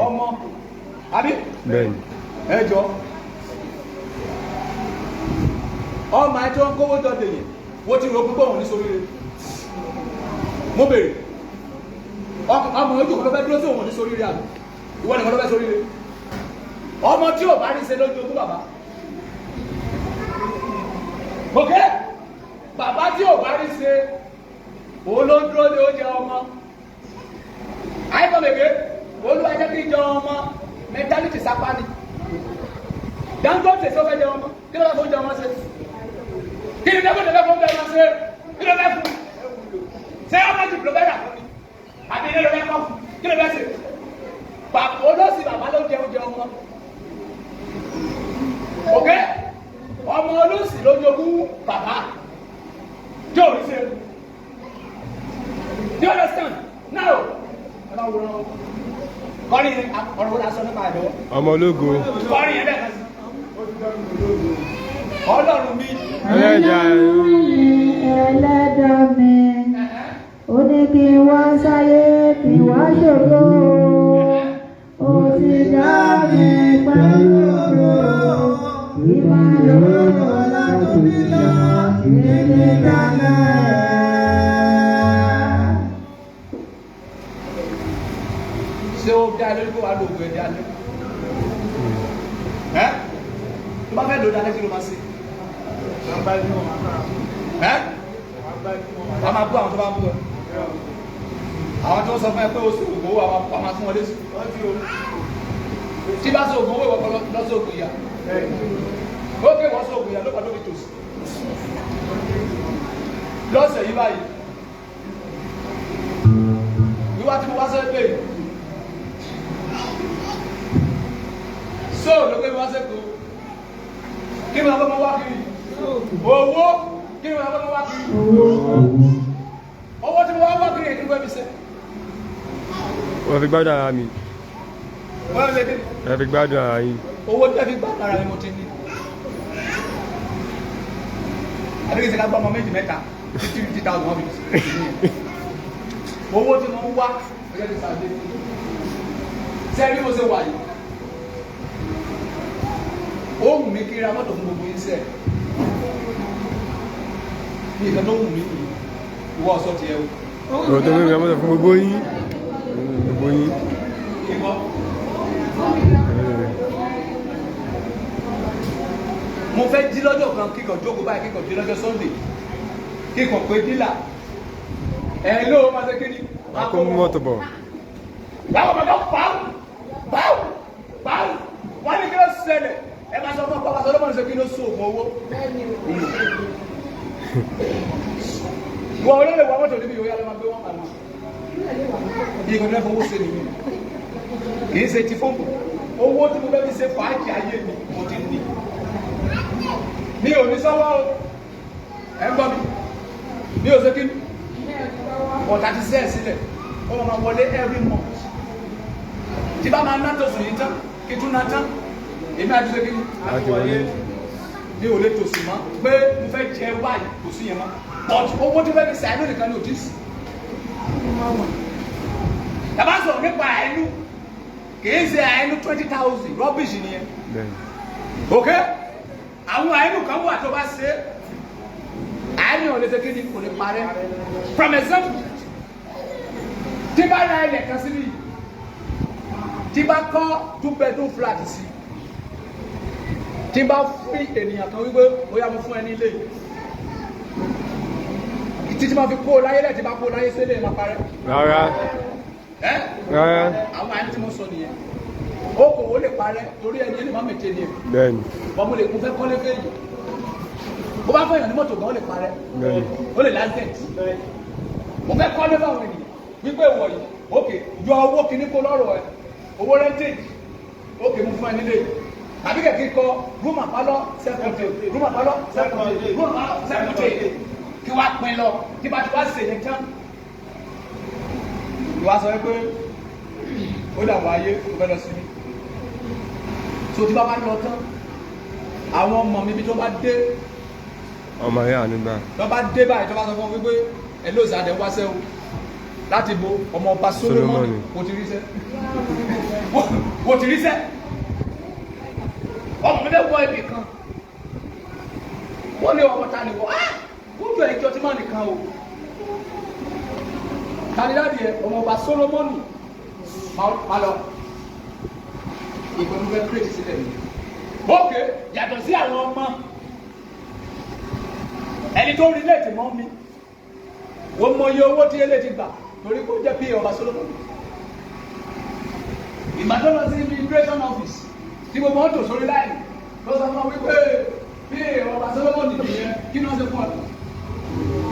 ọmọ àbí ẹjọ́ ọmọ ẹjọ́ ń kówó jọ dèyẹ wó ti rò púpọ̀ wọn ní sórí rẹ̀ mo bèèrè ọmọ ojú kò lọ́fẹ́ dúró sí òun ní sórí rẹ̀ àbí ìwọ nìkan lọ́fẹ́ sórí rẹ̀ ọmọ tí ò bá rí ṣe lójú ogún bàbá ok bàbá tí ò bá rí ṣe òun ló ń dúró ní oúnjẹ ọmọ àìkọ́ bèbè olúwa jẹ́ kí jẹ ọmọ mentality sápá ni Dangote tó fẹ́ jẹ ọmọ kí ló fẹ́ fún jẹ ọmọ ṣe kí ni Dangote fẹ́ fún jẹ ọmọ ṣe kí ló fẹ́ fún ṣé ọmọ jù ló fẹ́ rà fún mi àbí ilé ló fẹ́ kọ́ fún kí ló fẹ́ ṣe bàbá olóòsì bàbá ló jẹ oúnjẹ ọmọ ok ọmọ olóòsì ló jogún bàbá tí ò rí ṣe do you understand now kọ́rin ọ̀rọ̀ wọ́n lásán nípa àjọ ọmọ ológo kọ́rin ẹ̀bẹ̀ kan sí Ọlọ́run mi ẹlẹ́dàá mi ó ní kí wọ́n sáyé kí wọ́n ṣòro ó ti dá mi pẹ̀lú ọ̀rọ̀ kí máa lọ́wọ́ láti lọ ìdílé dáná. ṣé ó dá lórí kó wà lóògùn ẹ̀dá lé ẹ́ tó bá fẹ́ lò dá lẹ́kí ló máa ṣe ẹ́ a máa bú àwọn tó bá bú ẹ àwọn tó sọ fún ẹ pé ó sì ògbó a máa fún wọn lé sí tí bá sọ ògùn owó ìwọ̀kọ́ lọ́sọ ògùn ìyá ó ké wọ́n sọ ògùn ìyá ló pàdé tòsí lọ́sẹ̀ yìí báyìí wíwá tí mo wá sẹ́ pé so ló gbé wá sẹ́kọ̀ọ́ kí ni wọ́n fẹ́ wá kiri owó kí ni wọ́n fẹ́ wá kiri owó tí mo wá kiri èyí tó fẹ́ mi sẹ́. wọ́n fi gbádùn ara mi wọ́n lè dé. ẹ fi gbádùn ara yín. owó tí ẹ fi gbádùn ara mi mo ti ní. àdéhùn ìṣẹ̀lẹ̀ gbọ́mọ méjì mẹ́ta 50,000 wọ́n fi owó tí mo ń wá ọjọ́ ti sàdé sẹ́ni mo ṣe wà yìí. Ó wù mí kí ra mọ́tò fún gbogbo yín sẹ́ ní ìkan tó wù mí ìwọ ọ̀sọ́ ti ẹ o. ọ̀rọ̀ tó wù mí ra mọ́tò fún gbogbo yín ìwọ. mo fẹ́ jí lọ́jọ́ kan kíkọ̀ jókòó báyìí kíkọ̀ jí lọ́jọ́ Sunday kíkọ̀ pé dílà ẹ̀ ló máa ṣe kéde. akó mú mọ́tò bọ̀. báwo bàbá báwo wọ́n ní kí ló ṣẹlẹ̀ ẹ máa sọ fún ọkọ àti ọlọ́mọ ìṣe kí ló sún òògùn owó. wọ́n olóòlè wọ́n mọ́tò níbi ìwé alẹ́ máa gbé wọ́n kà náà. ìgbà tó fowó ṣe nìyí kì í ṣe ti fóònù owó tí mo fẹ́ fi ṣe fàájì ayé mi mo ti ní. mi ò ní sọ́wọ́ o ẹ ń gbọ́ mi ò ṣe kí ni ọ̀tá ti ṣe ẹ̀ sílẹ̀ ó máa wọlé every month. tí bá máa ná tó sùn yìí tán kí tún ná tán èmi àti ṣe kí ni àtiwọlé ní òlé tòsí mọ́ pé mo fẹ́ jẹ wáyé kò sí yẹn mọ́ but owó tó fẹ́ fi ṣàìlú nìkan ní òdìsí. tàbá sọ̀rọ̀ nípa àìlú kìí ṣe àìlú 20,000 rubbish nìyẹn ok àwọn àìlú kan wà tó bá ṣe àìlú ò lè ṣe kí ni kò lè parẹ́ from example tí bá ra ilẹ̀ kan síbí tí bá kọ́ 2-bedroom flat sí tí bá fún ènìyàn kan wípé ó yá mo fún ẹni ilé títí máa fi kó láyé lẹ́ẹ̀ tí bá kó láyé sílé máa parẹ́. rárá àwọn àyè tí mo sọ nìyẹn okòwò lè parẹ́ torí ẹni lè má mètè ní ẹ̀ ọmọ lè kún fẹ́ kọ́lé fẹ́yìn bó bá fẹ́yàn ní mọ́tò gan ó lè parẹ́ ó lè lásẹ̀tì mo fẹ́ kọ́lé fáwọn ènìyàn wípé ìwọ̀ yìí ókè yọ owó kíní kó lọ́rọ̀ ẹ̀ owó rẹ́ńtéèjì ókè mo fún ẹ nílé tàbí kẹ̀kẹ́ kọ rúmà pálọ́ sẹ́kọ̀tẹ̀ rúmà pálọ́ sẹ́kọ̀tẹ̀ rúmà pálọ́ sẹ́kọ̀tẹ̀ kí wàá pin lọ kí bá ti wá sèyẹ tán ìwà sọ pé ó dàbọ̀ ayé ó fẹ́ lọ sí mi tó tí bá bá lọ tán àwọn ọmọ mi bí tó bá dé ọmọ yẹn ànígbà tó bá dé báyìí tó bá sọ fún mi pé ẹ ló sàdé wá sẹ́wọ̀ láti bo ọmọ ọba Solomoni mo ti rí sẹ́ mo ti rí sẹ́ ọmọ mi bẹ́ wọ ibì kan wọ́n lé ọmọ ta ni wọ́n kúndùn ẹ̀jọ́ tí máa nìkan o tàbí ẹ ọmọ ọba Solomoni máa lọ ìpinnu fẹ́ kírètì sílẹ̀ mi ókè yàtọ̀ sí àwọn ọmọ ẹni tó rí léètì mọ́ mi wọ́n mọ iye owó tí ilé ti gbà torí kó jẹ́ pa ọba Solomoni ìgbà tó lọ sí immigration office tí gbogbo wọn tò sórí láì ló sọ fún wípé pa ọba Solomoni nìyẹn kí ni wọ́n ṣe fún ọ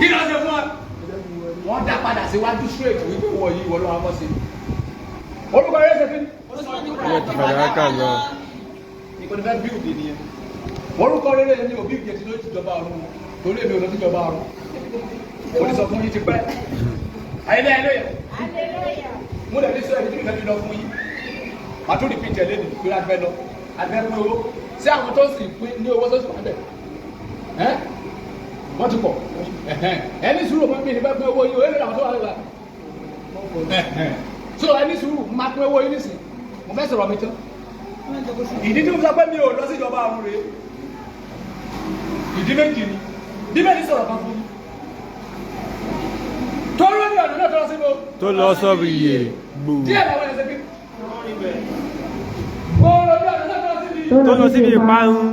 kí ni wọ́n ṣe fún ọ wọ́n dá padà síwájú straight wípé wọ́n yí wọ́n lọ́wọ́ bọ́ sí orúkọ rẹ̀ ṣe fi ìkọ́ni fẹ́ bí òde nìyẹn orúkọ rẹ̀ ní òbí ìgbésí ló ti jọba ọ̀run torí èmi ò lọ sí jọba ọ̀run ó ní sọ fún yín ti pẹ́ ayẹlẹ́ ayẹlẹ́ mú lẹ́ni sọ ẹni tí ìfẹ́ fi lọ fún yín màá tún rìpín tẹ̀lé ní pé agbẹ́ lọ agbẹ́ pé owó sí àwọn tó sì pín ní owó tó sì wà bẹ̀ wọ́n ti pọ̀ ẹni sùúrù máa ń bí nípa pé owó yìí ó lè ràn tó wà lọ́wọ́ so ẹni sùúrù máa pín owó yìí nísìn mo fẹ́ sọ̀rọ̀ mi tán ìdí tí mo sọ pé mi ò lọ sí ìjọba àrùn rèé ìdí méjì ni bíbélì sọ̀rọ̀ kan fún mi tó ló ní ọ̀nà náà tó lọ sí mo tó lọ sọ́ọ̀bù iye gbòò díẹ̀ làwọn ẹ̀sẹ̀ bí gbòòrò ní ọ̀nà náà tó lọ síbi ìparun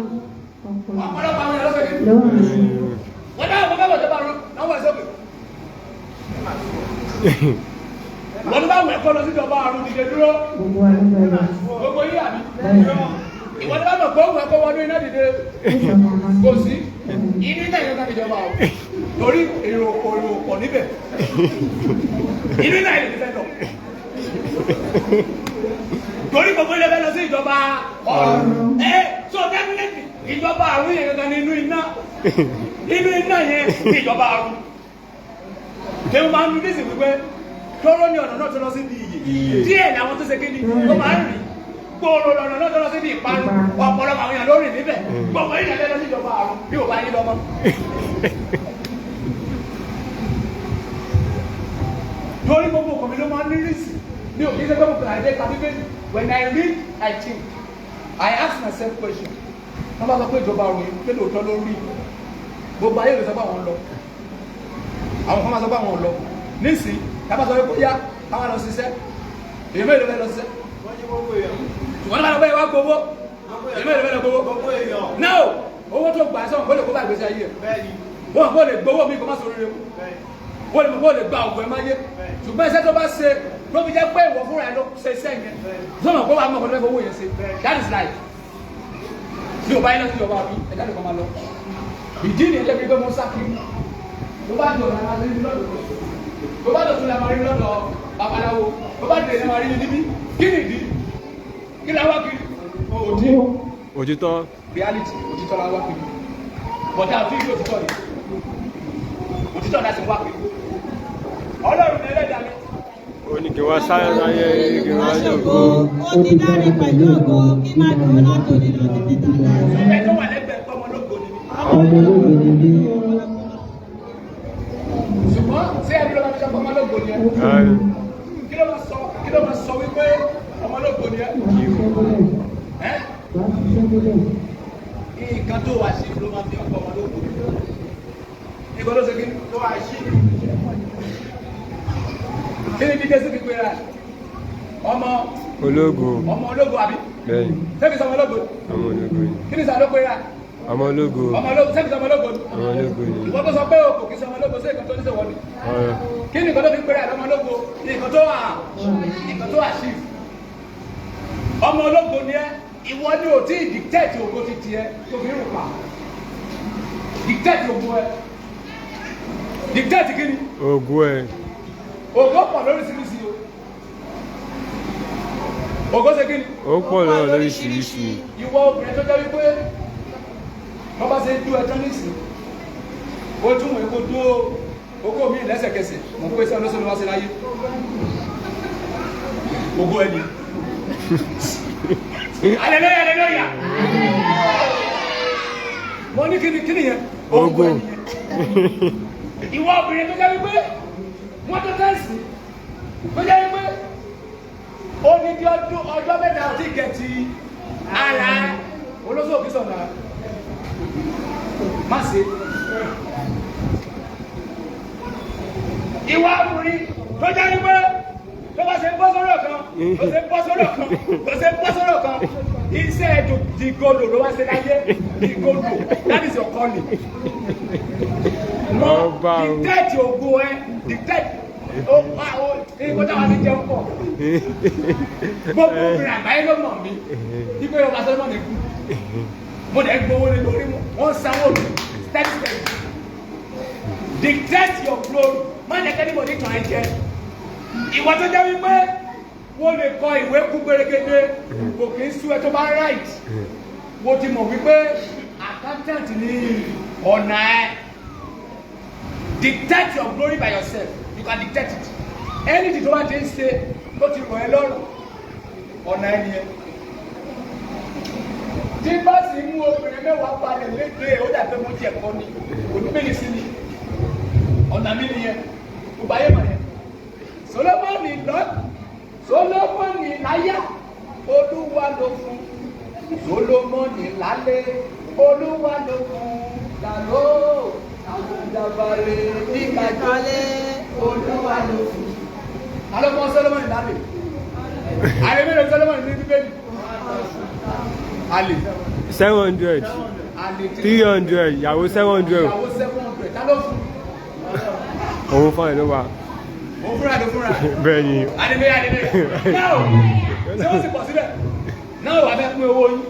ọ̀pọ̀lọpọ̀ àwọn ẹ̀rọ sọ̀rọ̀ wọ́n dáhùn fún bẹ́ẹ̀ bọ̀ rún náà wọ́n ẹ̀sẹ̀ pé wọ́n bá wẹ̀ kọ́ lọ sí ìjọba àrùn dìde dúró gbogbo yí àmì ìwọ́n bá mọ̀ pé òun ẹ̀kọ́ wọnú iná dìde kò sí inú iná ìyẹn ká ìjọba àrùn torí èrò pọ̀ níbẹ̀ inú iná ìyẹn fẹ́ lọ torí gbogbo ilé fẹ́ lọ sí ìjọba ọ̀run so definitely ìjọba àrùn yẹn gangan ní inú iná yẹn ní ìjọba àrùn kí wọ́n máa ń ní ìsìn wípé tóró ní ọ̀nà náà tó lọ sí ibi iyè díẹ̀ ní àwọn tó ṣe kéde tó máa ń rìn gbòòrò lọ́nà náà tó lọ sí ibi ìparun ọ̀pọ̀lọpọ̀ àwọn èèyàn lórí níbẹ̀ gbogbo ìyàn lọ sí ìjọba àrùn bí ò bá yín lọ́mọ. torí gbogbo ọkọ̀ mi ló máa ń ní rísì ní òkè ṣe gbogbo àìdé tàbí bẹ́ẹ̀ when I read I think I ask myself question wọ́n bá sọ pé ìjọba àrùn yìí pé lóòótọ́ ló rí gbogbo ayé ló sọ pé àwọn lọ àwọn kan máa sọ pé àwọn lọ nísìnyí kábà sọ pé bóyá àwọn lọ ṣiṣẹ́ èyí mélòó fẹ́ lọ ṣiṣẹ́ wọ́n bá lọ bẹ́ẹ̀ wá gbowó èyí mélòó fẹ́ lọ gbowó no owó tó gbà sọ̀rọ̀ kó lè kó bá ìgbésí ayé wọ́n kó lè gbowó mi kó má sọ rere wọ́n lè gba ògùn ẹ̀ máa yé ṣùgbọ́n iṣẹ́ tó bá ṣe ló fi jẹ́ pé ìwọ fúnra ẹ̀ ló ṣe iṣẹ́ yẹn sọ̀rọ̀ kó wà mọ̀ kó lè fowó yẹn ṣe that is life bí o bá yẹn lọ sí ìjọba àbí ẹ̀dá nìkan máa lọ ìdí ni ẹ̀jẹ̀ bí pé mo sá kiri ló bá jọ ọ̀nà àti ìlú lọ́dọ̀ tó bá dọ̀tún la máa rí lọ́dọ̀ babaláwo tó bá dẹ̀ la máa rí níbí kí ni ìdí kí ni àwa kiri òtítọ́ reality òtítọ́ la wá kiri bọ̀dá àfi ìlú òtítọ́ yìí òtítọ́ la sì wá kiri Ọlọ́run ní ẹlẹ́dàá mi. oníkè wá sáré láyé kí wá yòókù. ó ti dáre pẹ̀lú ògo kí má dùn látòdì lọ títí tàlá. ẹ tó wà lẹ́gbẹ̀ẹ́ ọmọlógo ni mí. ṣùgbọ́n ṣé ẹbí ló máa fi sọ pé ọmọlógo ni ẹ. kí ló máa sọ wípé ọmọlógo ni ẹ. nǹkan tó wà sí ló máa fi ọkọ ọmọlógo. ìgbà ló ṣe kí tó wà sí. kí ni dídé sí fi pera ọmọ ológo ọmọ ológo àbí. bẹ́ẹ̀ sẹ́bi sọ ọmọ ológo. ọmọ ológo yìí. kí ni sọ ló pera ọmọ ológo sẹ́kì sọmọ ológo ni. ọmọ ológo ni. ìwọ́n tó sọ pé o kò kí sọmọ ológo sí nǹkan tó ní sèwọ́ ni. kí ni nǹkan tó fi pèrè àlọ́ ọmọ ológo ní nǹkan tó wà sí. ọmọ ológo ni ẹ ìwọ ni ò tí ì dictate ògo ti tiẹ̀ tó fi rùn pa dictate ògo ẹ dictate kí ni. ògo ẹ. ògo pọ̀ lóríṣiríṣi o. ògo ṣe kí ni. ó pọ̀ lọ́wọ́ lóríṣiríṣi. ìwọ obìnrin tó jẹ́ wípé wọ́n bá ṣe dú ẹjọ́ nísìn ó túnmọ̀ èkó dó ogó mi lẹ́sẹ̀kẹsẹ̀ mọ̀ pé sẹ́ olóṣèlú wá sí láyé ogó ẹni hallelujah hallelujah mo ní kí ni yẹn ogó ẹni yẹn ìwọ obìnrin tó jẹ́ wípé wọ́n tó tẹ́sì tó jẹ́ wípé ó ní bí ọjọ́ mẹ́ta àti ìkẹtì ara olóṣèlú kìí sọ̀nà má ṣe ìwà ọkùnrin tó jẹ́ wípé tó bá ṣe ń bọ́ sọ́rọ̀ kan iṣẹ́ dìgolò ló wá ṣe láyé dìgolò that is your calling dictate ògo ẹ dictate ìgbọ́dá wa ní jẹun pọ̀ gbogbo obìnrin àgbáyé ló mọ̀ mí wípé ọba sọ́dọ̀ ní kú mo dẹ̀ gbowó lé lórí mu wọ́n sanwó mi step dictate your glory má jẹ́ kẹ́ni mo ní tàn ẹ́ jẹ ìwọ tó jẹ́ wípé wọ́n lè kọ ìwé kú gbèrègede kò kì í sú ẹ tó bá right mo ti mọ̀ wípé accountant ní ọ̀nà ẹ dictate your glory by yourself you can dictate it anything tó bá ti ń ṣe tó ti rọ̀ ẹ́ lọ́rùn ọ̀nà ẹ nìyẹn. Tí bá sì mú obìnrin mẹ́wàá balẹ̀ lédè ó dàbí mo jẹ ẹ̀kọ́ ni oníbẹ̀lì sí ni ọ̀nà mi nìyẹn kò bá yé mọ̀ yẹn. Solomoni láyà Olúwa ló fún Solomoni lálẹ́ Olúwa ló fún dàló àjàbalẹ̀ nígbàjọ́lẹ̀ Olúwa ló fún. Alọ́mọ Solomoni lálẹ́ àyè mélòó Solomoni ní bíbélì. Ali 700 300 ìyàwó 700 ta ló fún òun fún ẹ̀ ló wà òun fúnra ló fúnra bẹ́ẹ̀ ni adébẹ́yà náà ṣé wọ́n sì pọ̀ síbẹ̀ náà wà bẹ́ẹ̀ pín owó yín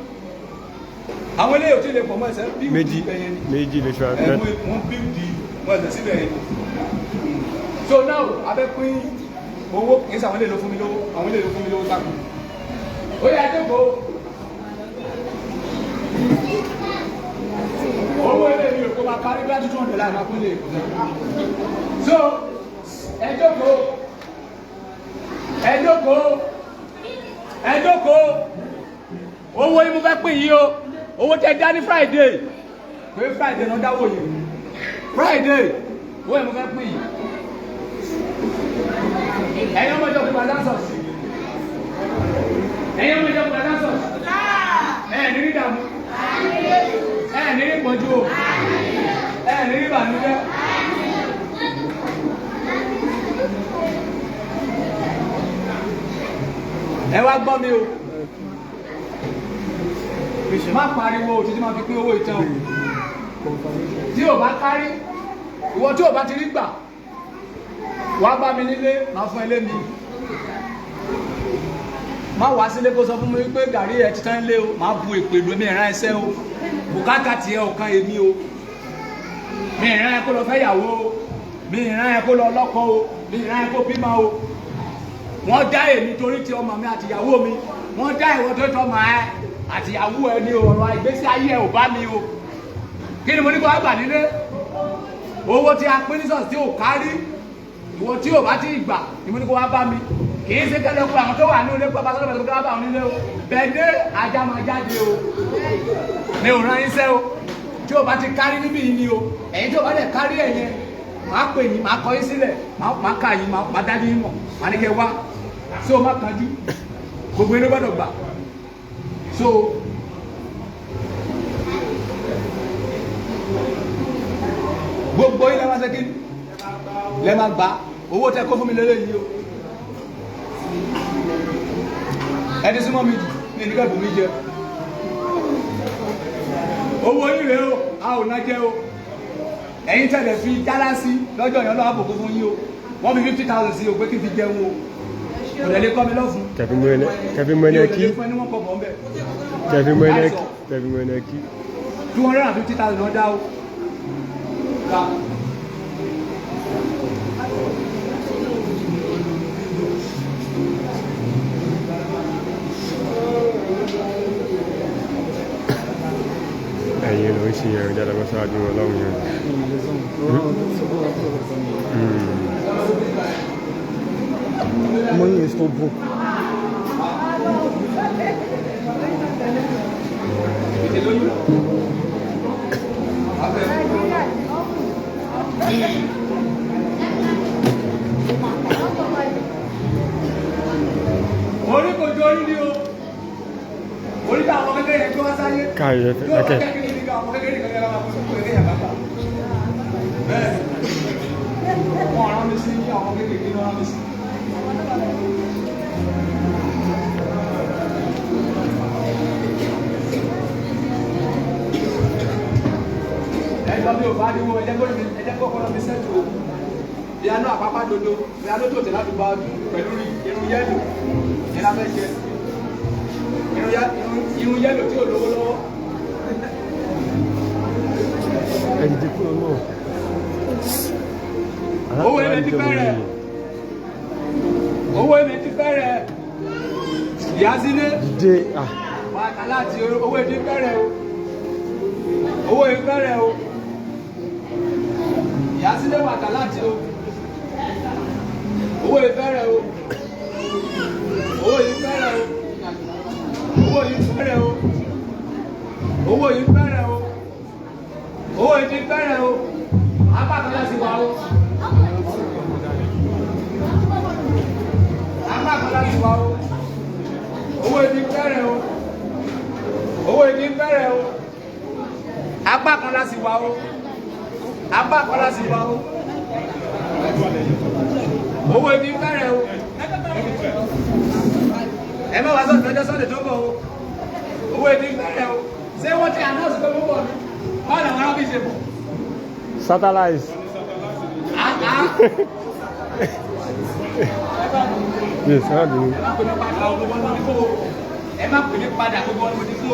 àwọn eléyìí ò tí lè pọ̀ mọ́ ẹ̀sẹ̀ bí méjì lè ṣọ́ wọ́n bí di mọ́ ẹ̀sẹ̀ síbẹ̀ yẹn so now abẹ́ pín owó kìí sàwọn eléyìí ló fún mi lówó àwọn eléyìí ló fún mi lówó sáà ó yẹ àjọpọ̀ owó ilé mi ò kó máa parí bá tuntun ọ̀dọ̀ láì máa kún lè kó so ẹ jókòó owó yìí mo fẹ́ pín yìí o owó tẹ dá ní Friday pé Friday náà dáwọ́ yìí Friday owó yìí mo fẹ́ pín yìí ẹ̀yin ọmọ ìjọba ìgbàdásọ̀s ní rí dàmú ní rí pọ̀jú o ní rí bànújẹ́. Ẹ wá gbọ́ mi o má pariwo òtítí máa fi pín owó ìtàn o tí ò bá kárí ìwọ tí ò bá ti rí gbà wá bá mi nílé máa fún ẹlé mi má wá sílé kó sọ fún mi wípé gàrí ẹ ti tán lé o má bu èpèlú mi ìran ẹsẹ o bùkátà tiẹ̀ ò kan èmi o mi ìran ẹ kó lọ fẹ́ yàwó o mi ìran ẹ kó lọ lọ́kọ o mi ìran ẹ kó bímọ o wọ́n dá èmi torí ti ọmọ mi àti ìyàwó mi wọ́n dá ìwọ tó tọ́ ọmọ ẹ àti ìyàwó ẹ ní ọ̀rọ̀ ìgbésí ayé ẹ ò bá mi o kí ni mo ní kó wá gbà nílé owó tí a pín ní sọ̀tì tí ò kárí ìwọ tí ò bá ti gbà ni mo ní kó wá bá mi kì í ṣe kẹ́lẹ́ kó àwọn tó wà ní ilé pápá sọ́dọ̀ tó bá wọn nílé o bẹ̀ẹ́dẹ́ ajá máa jáde o mi ò rán iṣẹ́ o tí ò bá ti kárí níbí yìí ni o ẹ̀yin tí ò bá dẹ̀ kárí ẹ̀yẹn máa pè yín máa kọ yín sílẹ̀ máa kà yín máa dájú yín mọ̀ máa ní kẹ́ wá so má kanjú gbogbo eré gbọ́dọ̀ gbà so gbogbo yín lẹ́ máa ṣe kí lẹ́ máa gbà owó tẹ́ kó fún mi lélẹ̀ yìí o ẹni súnmọ́ mi jù ní ìdíkà bù mí jẹ owó yín rèé o a ò ná jẹ́ o ẹ̀yin tẹ̀lé fi jálá sí lọ́jọ́ yẹn lọ́wọ́ àbòkú fún yín o wọ́n fi 50,000 sí o pé kí n fi jẹun o kò dẹ̀ lè kọ́ mi lọ́fun. kẹfì mọ ẹnẹ kí 250,000 lọ dá o. ẹ̀yin ló ń ṣe ẹ̀rọ jáde mọ́ṣáájú ọlọ́run yẹn. Money is for book. Orí kò jọ orí ni o. Orí tí àwọn kékeré yẹn tó wá sáyé. Káyọ̀ ẹ̀kẹ́. Àwọn kékeré kan yára máa fún kékeré yàrá bàbá. Bẹ́ẹ̀ wọ́n rán mi sí àwọn kékeré náà rán mi sí. Ẹjọ́ mi ò bá dínwó ẹjẹ́ kọ́kọ́rọ́ mi sẹ́tù o. Ìyanu àpapá dodo, ìyanu tó tẹ̀lé àdúgbò pẹ̀lú irun yẹ́lò, ìlànà mẹ́jẹ. Irun yẹ́lò tí ò lówó lọ́wọ́. ẹ̀dìdì kúrò náà. Owó ẹ̀mẹ́ ti fẹ́rẹ̀. Owó ẹ̀mẹ́ ti fẹ́rẹ̀. Ìyá sílé. Dìde. Wàtà láti owó ẹ̀dí fẹ́rẹ̀ o. Owó ẹ̀dí fẹ́rẹ̀ o. Ìyá sílé wàtà láti o. Owó ẹ̀dí fẹ́rẹ̀ o. Owó ẹ̀dí fẹ́rẹ̀ o. Owó ẹ̀dí fẹ́rẹ̀ o. Owó ẹ̀dí fẹ́rẹ̀ o. Owó ẹ̀dí fẹ́rẹ̀ o. Apákan láti wà o. Apákan láti wà o. Owó ẹ̀dí fẹ́rẹ̀ o. Owó ẹ̀dí fẹ́rẹ̀ o. Apákan láti wà o. Apákan láti wà o. Owó ẹ̀dí fẹ́rẹ̀ o. Ẹ má wá sọ́dọ̀ ọjọ́ sọ́dọ̀ tó bọ̀ o. Owó ẹ̀dí fẹ́rẹ̀ o. Ṣé wọ́n ti announce pé wọ́n bọ̀ ni? Báwo làwọn arábí ṣe bọ̀? Satellite. Yes, how do you? Ẹ má pè ní padà gbogbo ọdún mo ti fún o.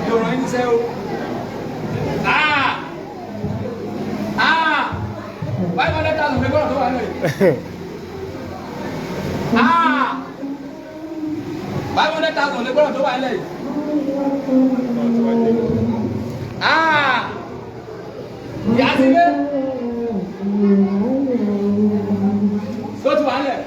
Yóò rán yín sẹ́ o. 500,000 lè gbọ́dọ̀ tó wà lẹ́yìn. 500,000 lè gbọ́dọ̀ tó wà lẹ́yìn. Ìyá sílé. Tó ti wà lẹ̀.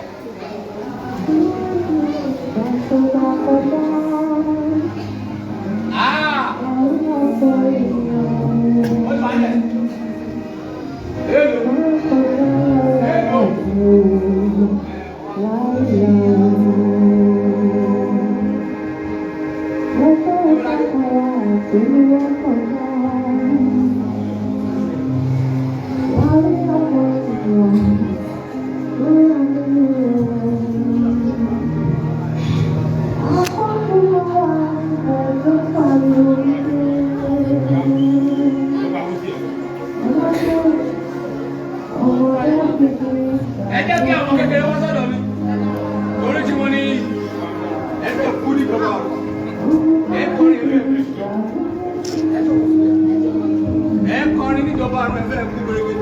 Ẹ jẹ́ kí àwọn kékeré wọ́n sọ́dọ̀ mi. Torí tí wọ́n ní ẹgbẹ́ kú ní gbogbo ẹ kọrin níjọba àrùn ẹgbẹ́ kú gbèrègbè.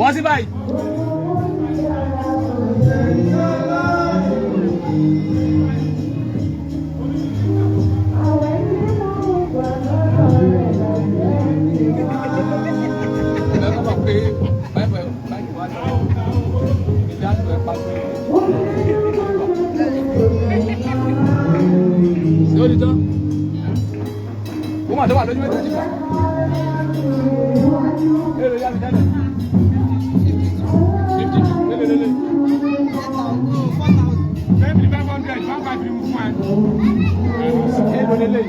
bọ́ sí báyìí. Ṣé ó di tán? Ó mà tó wà lójú méjèèjì gbà. Èrò yá mi tẹ́lẹ̀. 50. Lélelele. 500. 1,500 mú fún ẹ. Èrò lélẹ̀.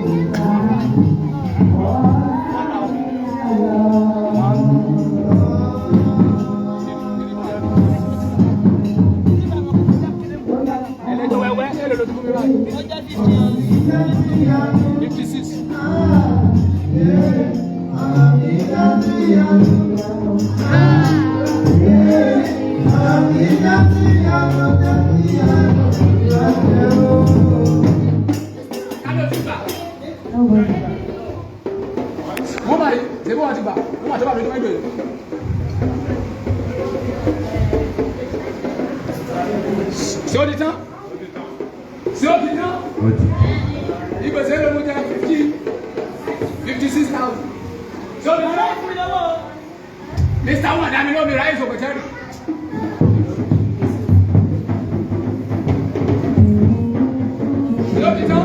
Ẹlẹ́jọ́ wẹ́wẹ́, èrò ló ti fún mi báyìí. 56. Wọ́n máa ṣe bí wọ́n ti gbà, wọ́n máa tó bá lójú ẹgbẹ̀rẹ̀. Ṣé ó di tán? Ṣé ó di tán? Ìgbésẹ̀ ló mú jẹ́ 56,000. Ṣé ó di tán? Mr. Wọ́n dá mi lómi ráyè sọ̀kọ̀tẹ́rì. Ṣé ó di tán?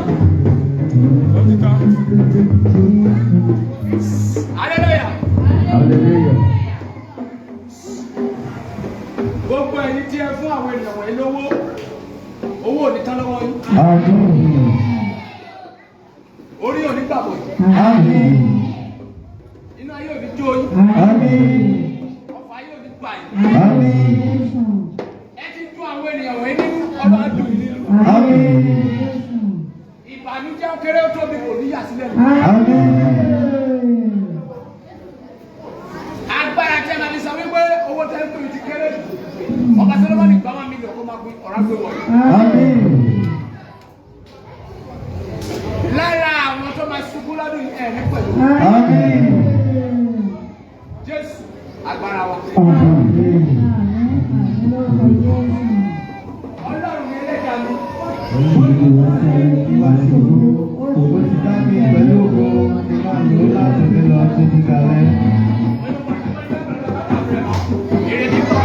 Hallelujah. Hallelujah. Gbogbo ẹ̀yin tí ẹ fún àwọn ènìyàn wọ̀nyí lówó, owó ò ní tán lọ́wọ́ yín. Àmín. Orí ò ní gbàgbọ́. Àmín. Inú ayé ò ní jó yín. Àmín. Ọ̀fà ayé ò ní gbà yín. Àmín. Ẹ ti dún àwọn ènìyàn wọ̀nyí nínú ọba dùn yín nínú. Àmín. Ìbànújẹ́ kéré ó tóbi kò ní yà sílẹ̀. Àmín. Agbára tí a máa fi sọ wípé owó tẹ́lẹ̀ tó ti kéré jù. Ọba tí ló bá ní gbà 1 mílíọ̀nù kó máa gbé ọ̀rá gbé wọ̀nyí. Àmín. Lára àwọn tó máa ṣubú lọ́dún yìí ẹ̀ ní pẹ̀lú. Àmín. Jésù agbára wa. Àmín. Ọlọ́run ní ẹlẹ́dàá mi. Èrè ní kọ́.